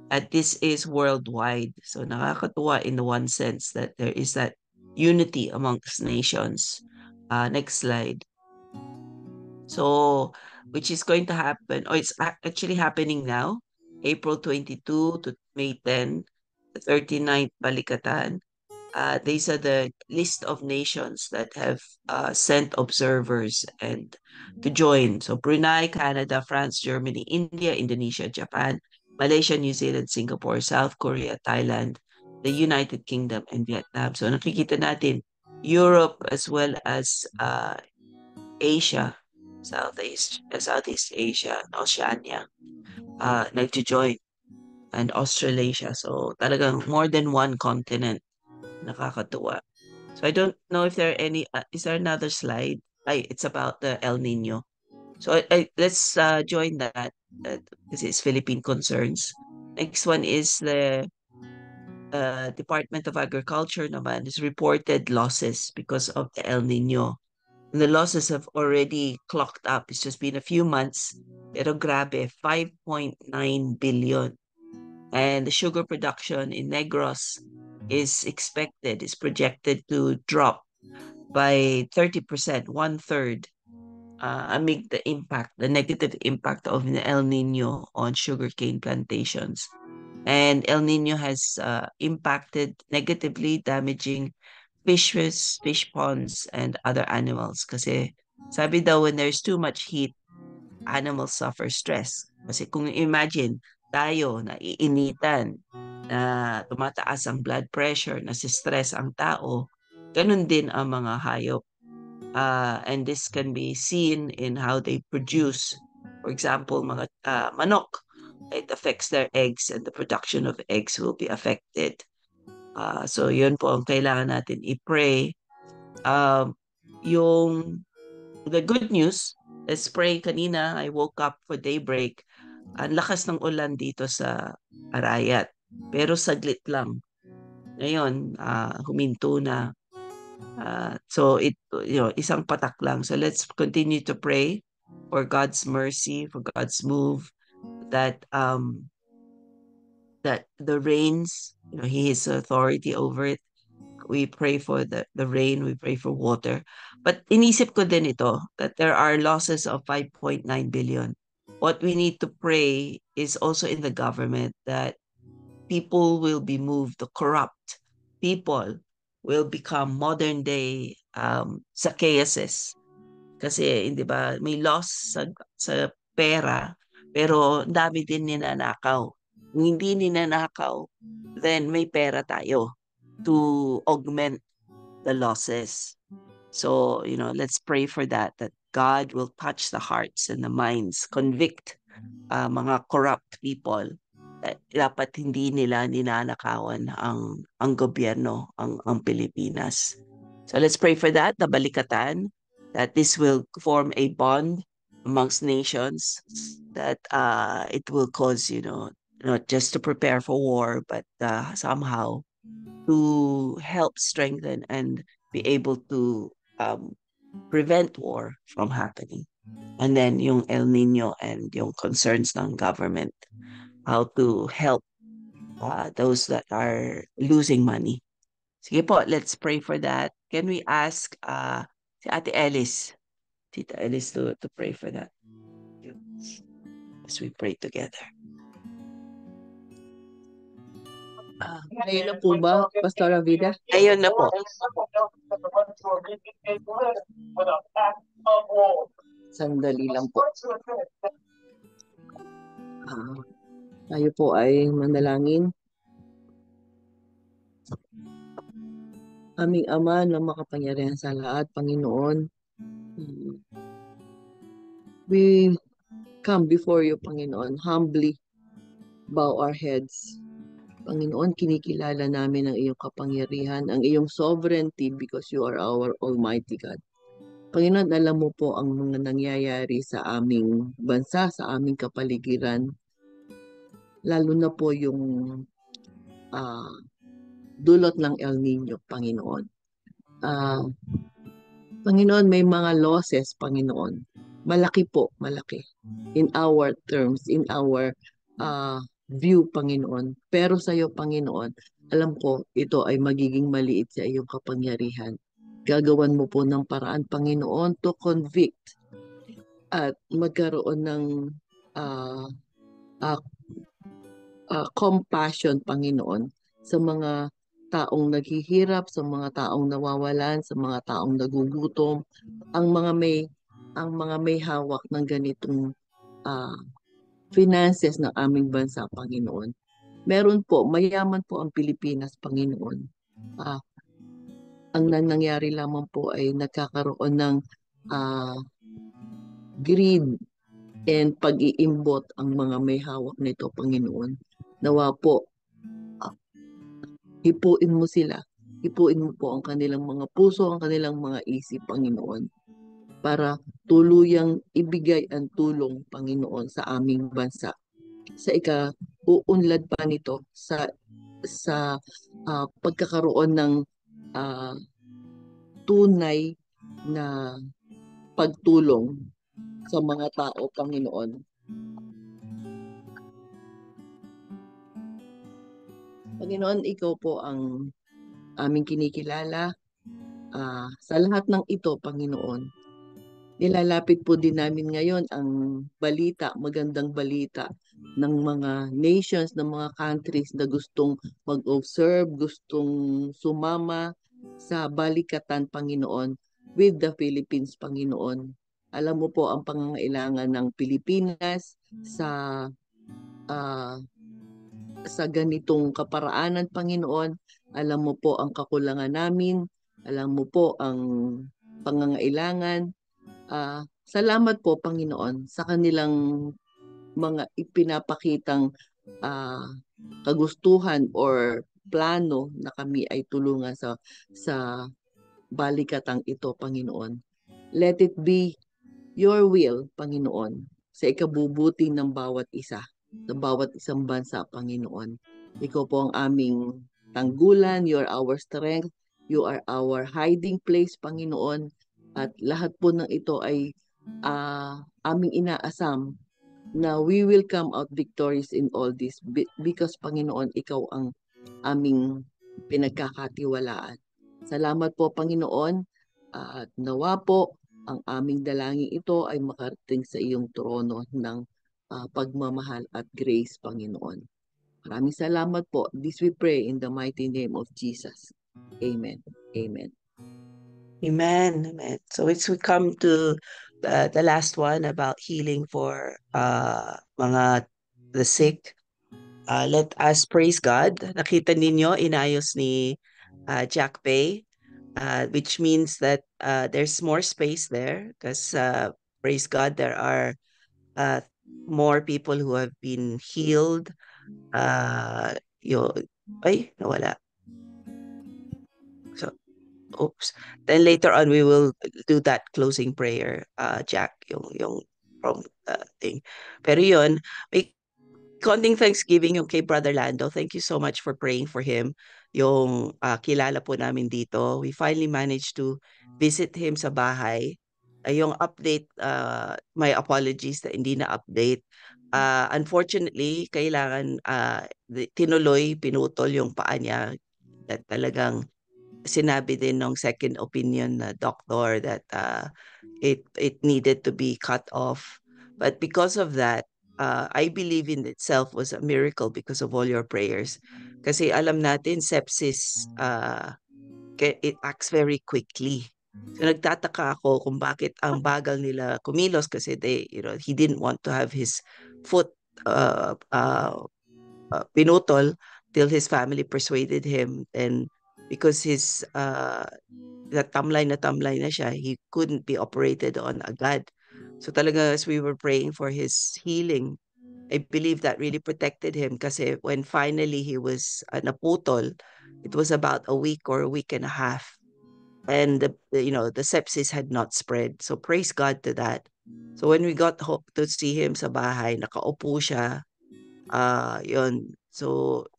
At this is worldwide. So nakakatuwa in the one sense that there is that unity amongst nations. Next slide. So, which is going to happen, or it's actually happening now, April 22 to May 10, the 39th Balikatan. These are the list of nations that have sent observers and to join. So Brunei, Canada, France, Germany, India, Indonesia, Japan, Malaysia, New Zealand, Singapore, South Korea, Thailand, the United Kingdom, and Vietnam. So nakikita natin Europe as well as Asia, Southeast Asia, and Oceania, nag-join. and Australasia. So talagang more than one continent. Nakakatuwa. So I don't know if there are any, is there another slide? It's about the El Nino. So let's join that because it's Philippine concerns. Next one is the Department of Agriculture naman has reported losses because of the El Nino. And the losses have already clocked up. It's just been a few months. Pero grabe, 5.9 billion. And the sugar production in Negros is projected to drop by 30%, one third, amid the negative impact of the El Nino on sugarcane plantations. And El Nino has impacted negatively, damaging fishes, fish ponds, and other animals. Kasi sabi daw when there's too much heat, animals suffer stress. Kasi kung imagine, tayo na iinitan, na tumataas ang blood pressure, nasistress ang tao, ganun din ang mga hayop. And this can be seen in how they produce. For example, mga manok, it affects their eggs and the production of eggs will be affected. So yun po ang kailangan natin i-pray. Yung the good news, let's pray kanina, I woke up for daybreak. Ang lakas ng ulan dito sa Arayat. Pero saglit lang. Ngayon, huminto na. So isang patak lang. So let's continue to pray for God's mercy, for God's move, that the rains, He has authority over it. We pray for the rain, we pray for water. But inisip ko din ito, that there are losses of 5.9 billion. What we need to pray is also in the government that people will be moved, the corrupt people will become modern day Zacchaeuses. Kasi, di ba, may loss sa pera, pero dami din ninanakaw. Kung hindi ninanakaw, then may pera tayo to augment the losses. So, let's pray for that God will touch the hearts and the minds, convict mga corrupt people. Dapat hindi nila ninanakawan ang gobyerno, ang Pilipinas. So let's pray for that, the balikatan, that this will form a bond amongst nations, that it will cause, not just to prepare for war, but somehow to help strengthen and be able to prevent war from happening. And then yung El Nino and yung concerns ng government, how to help those that are losing money. Sige po, let's pray for that. Can we ask si Ate Ellis, Tita Ellis, to pray for that? As we pray together. Ngayon na po ba, Pastora Vida? Ngayon na po. Sandali lang po. Tayo po ay manalangin. Aming Ama na makapangyarihan sa lahat, Panginoon, we come before you, Panginoon, humbly bow our heads. Panginoon, kinikilala namin ang iyong kapangyarihan, ang iyong sovereignty because you are our Almighty God. Panginoon, alam mo po ang mga nangyayari sa aming bansa, sa aming kapaligiran, lalo na po yung dulot ng El Nino, Panginoon. Panginoon, may mga losses, Panginoon. Malaki po, malaki. In our terms, in our view, Panginoon. Pero sa iyo, Panginoon, alam ko, ito ay magiging maliit sa iyong kapangyarihan. Gagawan mo po ng paraan, Panginoon, to convict at magkaroon ng compassion, Panginoon, sa mga taong naghihirap, sa mga taong nawawalan, sa mga taong nagugutom, ang mga may hawak ng ganitong finances ng aming bansa, Panginoon. Meron po, mayaman po ang Pilipinas, Panginoon. Ang nangyari lamang po ay nagkakaroon ng greed and pag-iimbot ang mga may hawak nito, Panginoon. Nawa po, ah, hipuin mo sila. Hipuin mo po ang kanilang mga puso, ang kanilang mga isip, Panginoon, para tuluyang ibigay ang tulong, Panginoon, sa aming bansa. Sa uunlad pa nito sa pagkakaroon ng ah, tunay na pagtulong sa mga tao, Panginoon. Panginoon, ikaw po ang aming kinikilala. Sa lahat ng ito, Panginoon, nilalapit po din namin ngayon ang balita, magandang balita ng mga nations, ng mga countries na gustong mag-observe, gustong sumama sa balikatan, Panginoon, with the Philippines, Panginoon. Alam mo po ang pangangailangan ng Pilipinas ah, sa ganitong kaparaanan, Panginoon. Alam mo po ang kakulangan namin. Alam mo po ang pangangailangan. Salamat po, Panginoon, sa kanilang mga ipinapakitang ah, kagustuhan or plano na kami ay tulungan sa balikatang ito, Panginoon. Let it be your will, Panginoon, sa ikabubuti ng bawat isa, sa bawat isang bansa, Panginoon. Ikaw po ang aming tanggulan, you are our strength, you are our hiding place, Panginoon, at lahat po ng ito ay aming inaasam na we will come out victorious in all this because, Panginoon, ikaw ang aming pinagkakatiwalaan. Salamat po, Panginoon, at nawa po ang aming dalangin ito ay makarating sa iyong trono ng pagmamahal at grace, Panginoon. Maraming salamat po. This we pray in the mighty name of Jesus. Amen. Amen. Amen. Amen. So we come to the last one about healing for the sick. Let us praise God. Nakita ninyo, inayos ni Jack Pay, which means that there's more space there because praise God, there are more people who have been healed. Nawala. So, oops. Then later on, we will do that closing prayer, Jack, yung from thing. Pero yun, may konting thanksgiving yung kay Brother Lando. Thank you so much for praying for him. Yung kilala po namin dito. We finally managed to visit him sa bahay. Yung update, my apologies na hindi na update. Unfortunately, kailangan pinutol yung paa niya. That talagang sinabi din ng second opinion na doctor that it needed to be cut off. But because of that, I believe in itself was a miracle because of all your prayers. Kasi alam natin, sepsis, it acts very quickly. So nagtataka ako kung bakit ang bagal nila kumilos kasi he didn't want to have his foot pinutol till his family persuaded him, and because his tamlay na siya, he couldn't be operated on agad. So talaga, as we were praying for his healing, I believe that really protected him kasi when finally he was naputol, it was about a week or a week and a half, and the sepsis had not spread. So praise God to that. So when we got to see him sa bahay, nakaupo siya. Yun. So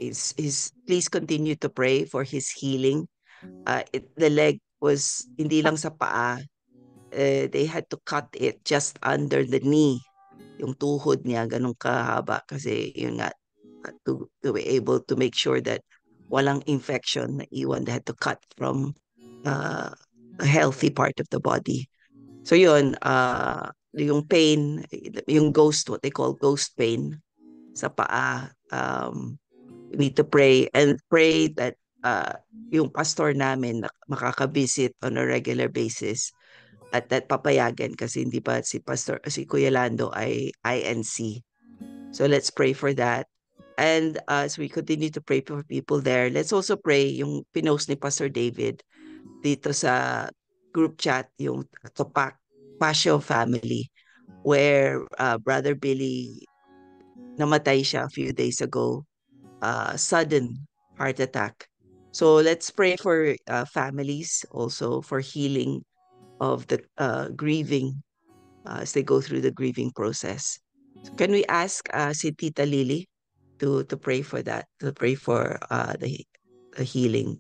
please continue to pray for his healing. The leg was hindi lang sa paa. They had to cut it just under the knee. Yung tuhod niya, ganun kahaba kasi yun nga, to be able to make sure that walang infection na iwan. They had to cut from a healthy part of the body. So yun, yung pain, yung what they call ghost pain sa paa, we need to pray that yung pastor namin makakabisit on a regular basis at that papayagan kasi hindi pa si Kuya Lando ay INC. So let's pray for that. And as we continue to pray for people there, let's also pray yung pinost ni Pastor David dito sa group chat, yung Topak Pasio family, where Brother Billy namatay siya a few days ago. Sudden heart attack. So let's pray for families also for healing of the grieving as they go through the grieving process. So can we ask si Tita Lily to pray for that, to pray for the healing?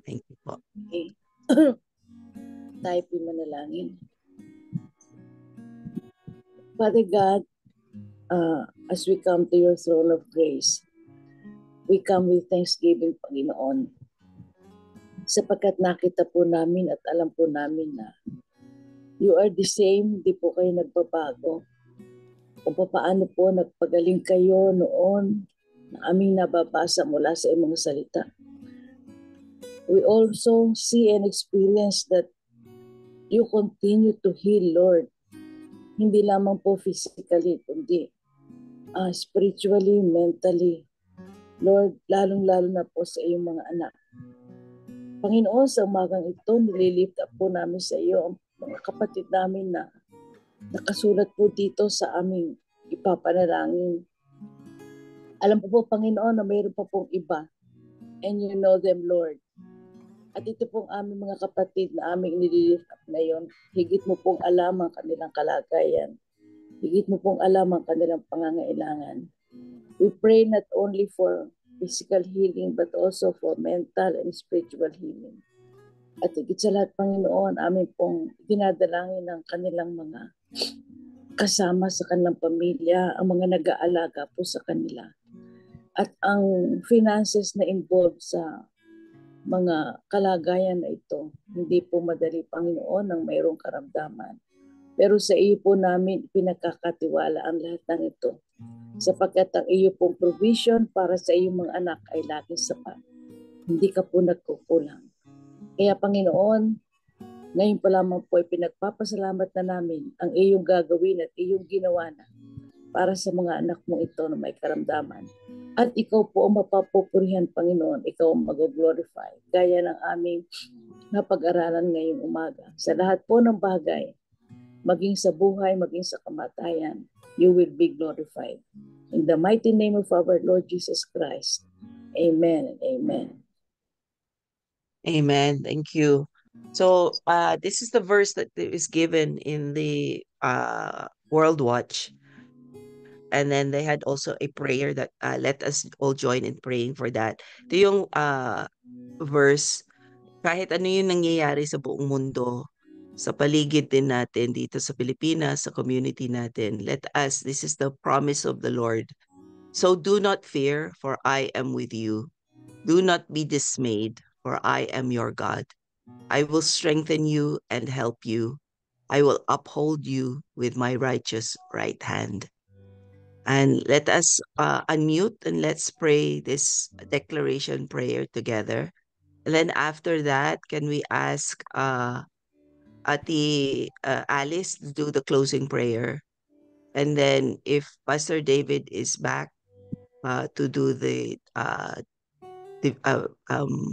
Thank you po. Okay. Tayo po manalangin. Father God, as we come to your throne of grace, we come with thanksgiving, Panginoon, sapagkat nakita po namin at alam po namin na you are the same, di po kayo nagbabago. Kung paano po nagpagaling kayo noon na aming nababasa mula sa iyong mga salita. We also see and experience that you continue to heal, Lord. Hindi lamang po physically, kundi spiritually, mentally. Lord, lalong-lalo na po sa iyong mga anak. Panginoon, sa umagang ito, nililift up po namin sa iyo ang mga kapatid namin na nakasulat po dito sa aming ipapanalangin. Alam po po, Panginoon, na mayroon pa pong iba. And you know them, Lord. At ito pong aming mga kapatid na aming nililift up ngayon, higit mo pong alam ang kanilang kalagayan. Higit mo pong alam ang kanilang pangangailangan. We pray not only for physical healing but also for mental and spiritual healing. At higit sa lahat, Panginoon, amin pong dinadalangin ng kanilang mga kasama sa kanilang pamilya, ang mga nag-aalaga po sa kanila. At ang finances na involved sa mga kalagayan na ito, hindi po madali, Panginoon, ng mayroong karamdaman. Pero sa iyo po namin pinagkakatiwala ang lahat ng ito, sapagkat ang iyo pong provision para sa iyong mga anak ay laging sapat. Hindi ka po nagkukulang. Kaya Panginoon, ngayon pa lamang po ay pinagpapasalamat na namin ang iyong gagawin at iyong ginawa na para sa mga anak mo ito na may karamdaman. At ikaw po ang mapapupurihan, Panginoon, ikaw ang mag-glorify. Gaya ng aming napag-aralan ngayong umaga. Sa lahat po ng bagay, maging sa buhay, maging sa kamatayan, you will be glorified. In the mighty name of our Lord Jesus Christ. Amen and amen. Amen. Thank you. So this is the verse that is given in the World Watch. And then they had also a prayer that let us all join in praying for that. Ito yung verse, kahit ano yung nangyayari sa buong mundo, sa paligid din natin dito sa Pilipinas, sa community natin, this is the promise of the Lord. So do not fear, for I am with you. Do not be dismayed, for I am your God. I will strengthen you and help you. I will uphold you with my righteous right hand. And let us unmute and let's pray this declaration prayer together. And then after that, can we ask Ati Alice to do the closing prayer? And then if Pastor David is back to do the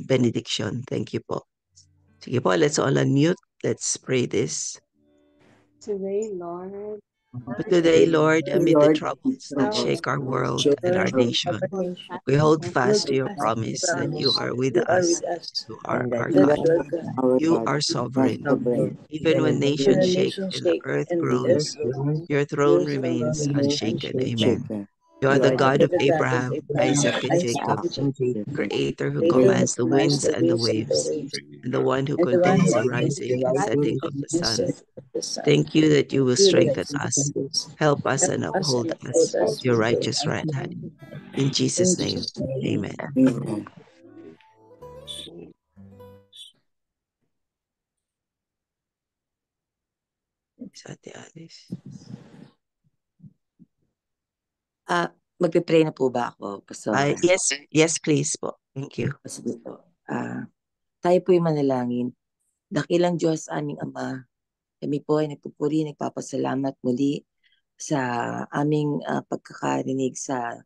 benediction. Thank you po. Sige po, let's all unmute. Let's pray this. Today, Lord, But today, Lord, amid the troubles that shake our world and our nation, we hold fast to your promise that you are with us. You are our God. You are sovereign. Even when nations shake and the earth groans, your throne remains unshaken. Amen. You are the God of Abraham, Isaac, and Jacob, Creator who commands the winds and the waves, and the one who contains the rising and setting of the sun. Thank you that you will strengthen us, help us, and uphold us with your righteous right hand. In Jesus' name, amen. Ate Alice. Magpe-pray na po ba ako, Pastor? Yes, please po. Thank you. Sige po. Tayo po'y manalangin. Dakilang Diyos, aming Ama, kami po ay nagpupuri, nagpapasalamat muli sa aming pagkakarinig sa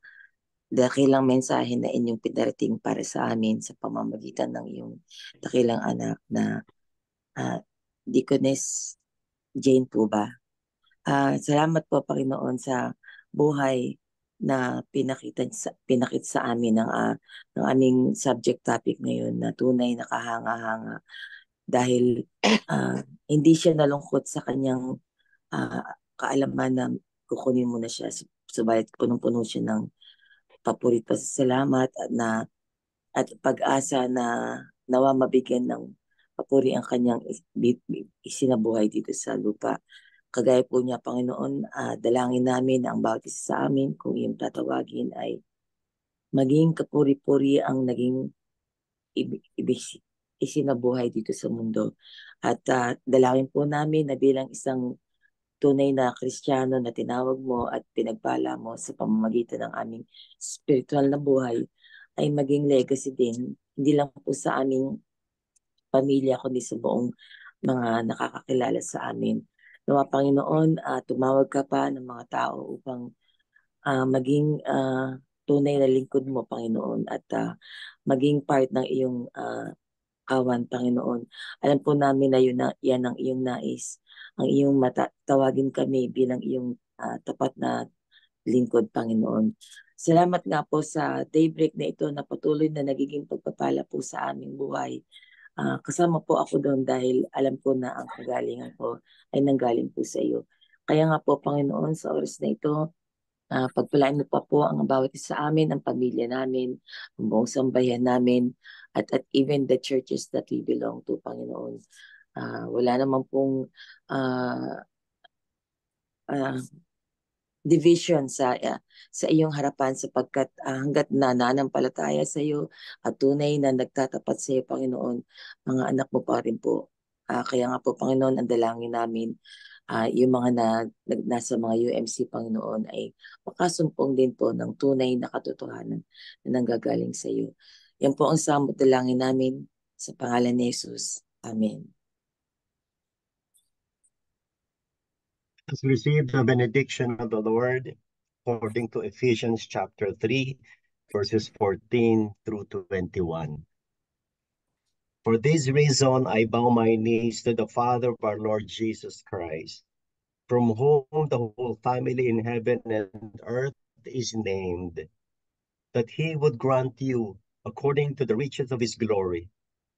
dakilang mensahe na inyong pinarating para sa amin sa pamamagitan ng iyong dakilang anak na Deaconess Jane po ba. Salamat po, Panginoon, sa buhay na pinakita sa amin ng aming subject topic ngayon na tunay na kahanga-hanga dahil hindi siya nalungkot sa kanyang kaalaman na kukunin mo na siya, subalit punong-puno siya ng papurit pa sa salamat at pag-asa na nawa mabigyan ng papuri ang kanyang isinabuhay dito sa lupa. Kagaya po niya, Panginoon, dalangin namin ang bawat isa sa amin, kung iyong tatawagin, ay maging kapuri-puri ang naging isinabuhay dito sa mundo. At dalangin po namin na bilang isang tunay na Kristiyano na tinawag mo at pinagpala mo sa pamamagitan ng aming spiritual na buhay, ay maging legacy din, hindi lang po sa aming pamilya, kundi sa buong mga nakakakilala sa amin. Nawa, Panginoon, tumawag ka pa ng mga tao upang maging tunay na lingkod mo, Panginoon, at maging part ng iyong kawan, Panginoon. Alam po namin na yan ang iyong nais, ang iyong tawagin kami bilang iyong tapat na lingkod, Panginoon. Salamat nga po sa daybreak na ito na patuloy na nagiging pagpapala po sa aming buhay. Kasama po ako doon dahil alam ko na ang kagalingan ko ay nanggaling po sa iyo. Kaya nga po, Panginoon, sa oras na ito, pagpalain mo pa po ang bawat isa sa amin, ang pamilya namin, ang buong sambayan namin, at even the churches that we belong to, Panginoon. Wala naman pong division sa iyong harapan, sapagkat hanggat nananampalataya sa iyo at tunay na nagtatapat sa iyo, Panginoon, mga anak mo pa rin po. Kaya nga po, Panginoon, ang dalangin namin, yung mga nasa mga UMC, Panginoon, ay makasumpong din po ng tunay na katotohanan na nanggagaling sa iyo. Yan po ang samot dalangin namin sa pangalan ni Jesus. Amen. Let's receive the benediction of the Lord according to Ephesians chapter 3, verses 14 through 21. For this reason, I bow my knees to the Father of our Lord Jesus Christ, from whom the whole family in heaven and earth is named, that he would grant you, according to the riches of his glory,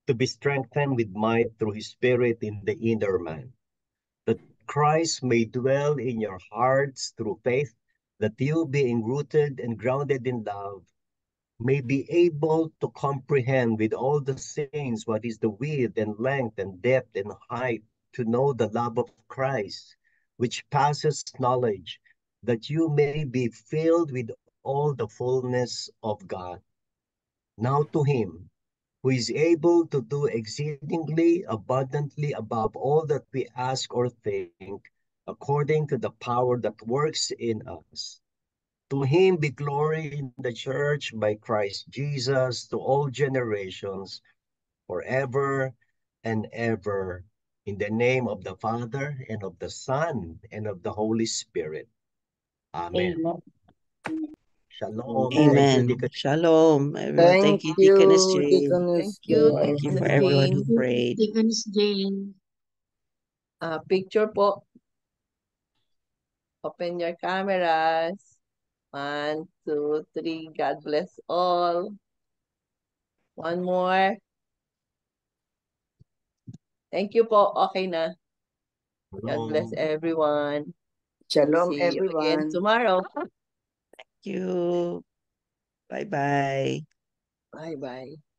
to be strengthened with might through his Spirit in the inner man, that Christ may dwell in your hearts through faith, that you, being rooted and grounded in love, may be able to comprehend with all the saints what is the width and length and depth and height, to know the love of Christ, which passes knowledge, that you may be filled with all the fullness of God. Now to him who is able to do exceedingly abundantly above all that we ask or think, according to the power that works in us. To him be glory in the church by Christ Jesus to all generations, forever and ever. In the name of the Father, and of the Son, and of the Holy Spirit. Amen. Amen. Shalom. Amen. Thank you, Amen. Deacon. Shalom, everyone. Thank you, Deaconess Jane. Deaconess Thank you, Jane. Thank you for Deaconess everyone Jane. who prayed. Deaconess Jane. Picture po. Open your cameras. 1, 2, 3. God bless all. One more. Thank you po. Okay na. God bless Shalom. everyone. Shalom, See you again everyone. tomorrow. Thank you. Bye-bye. Bye-bye.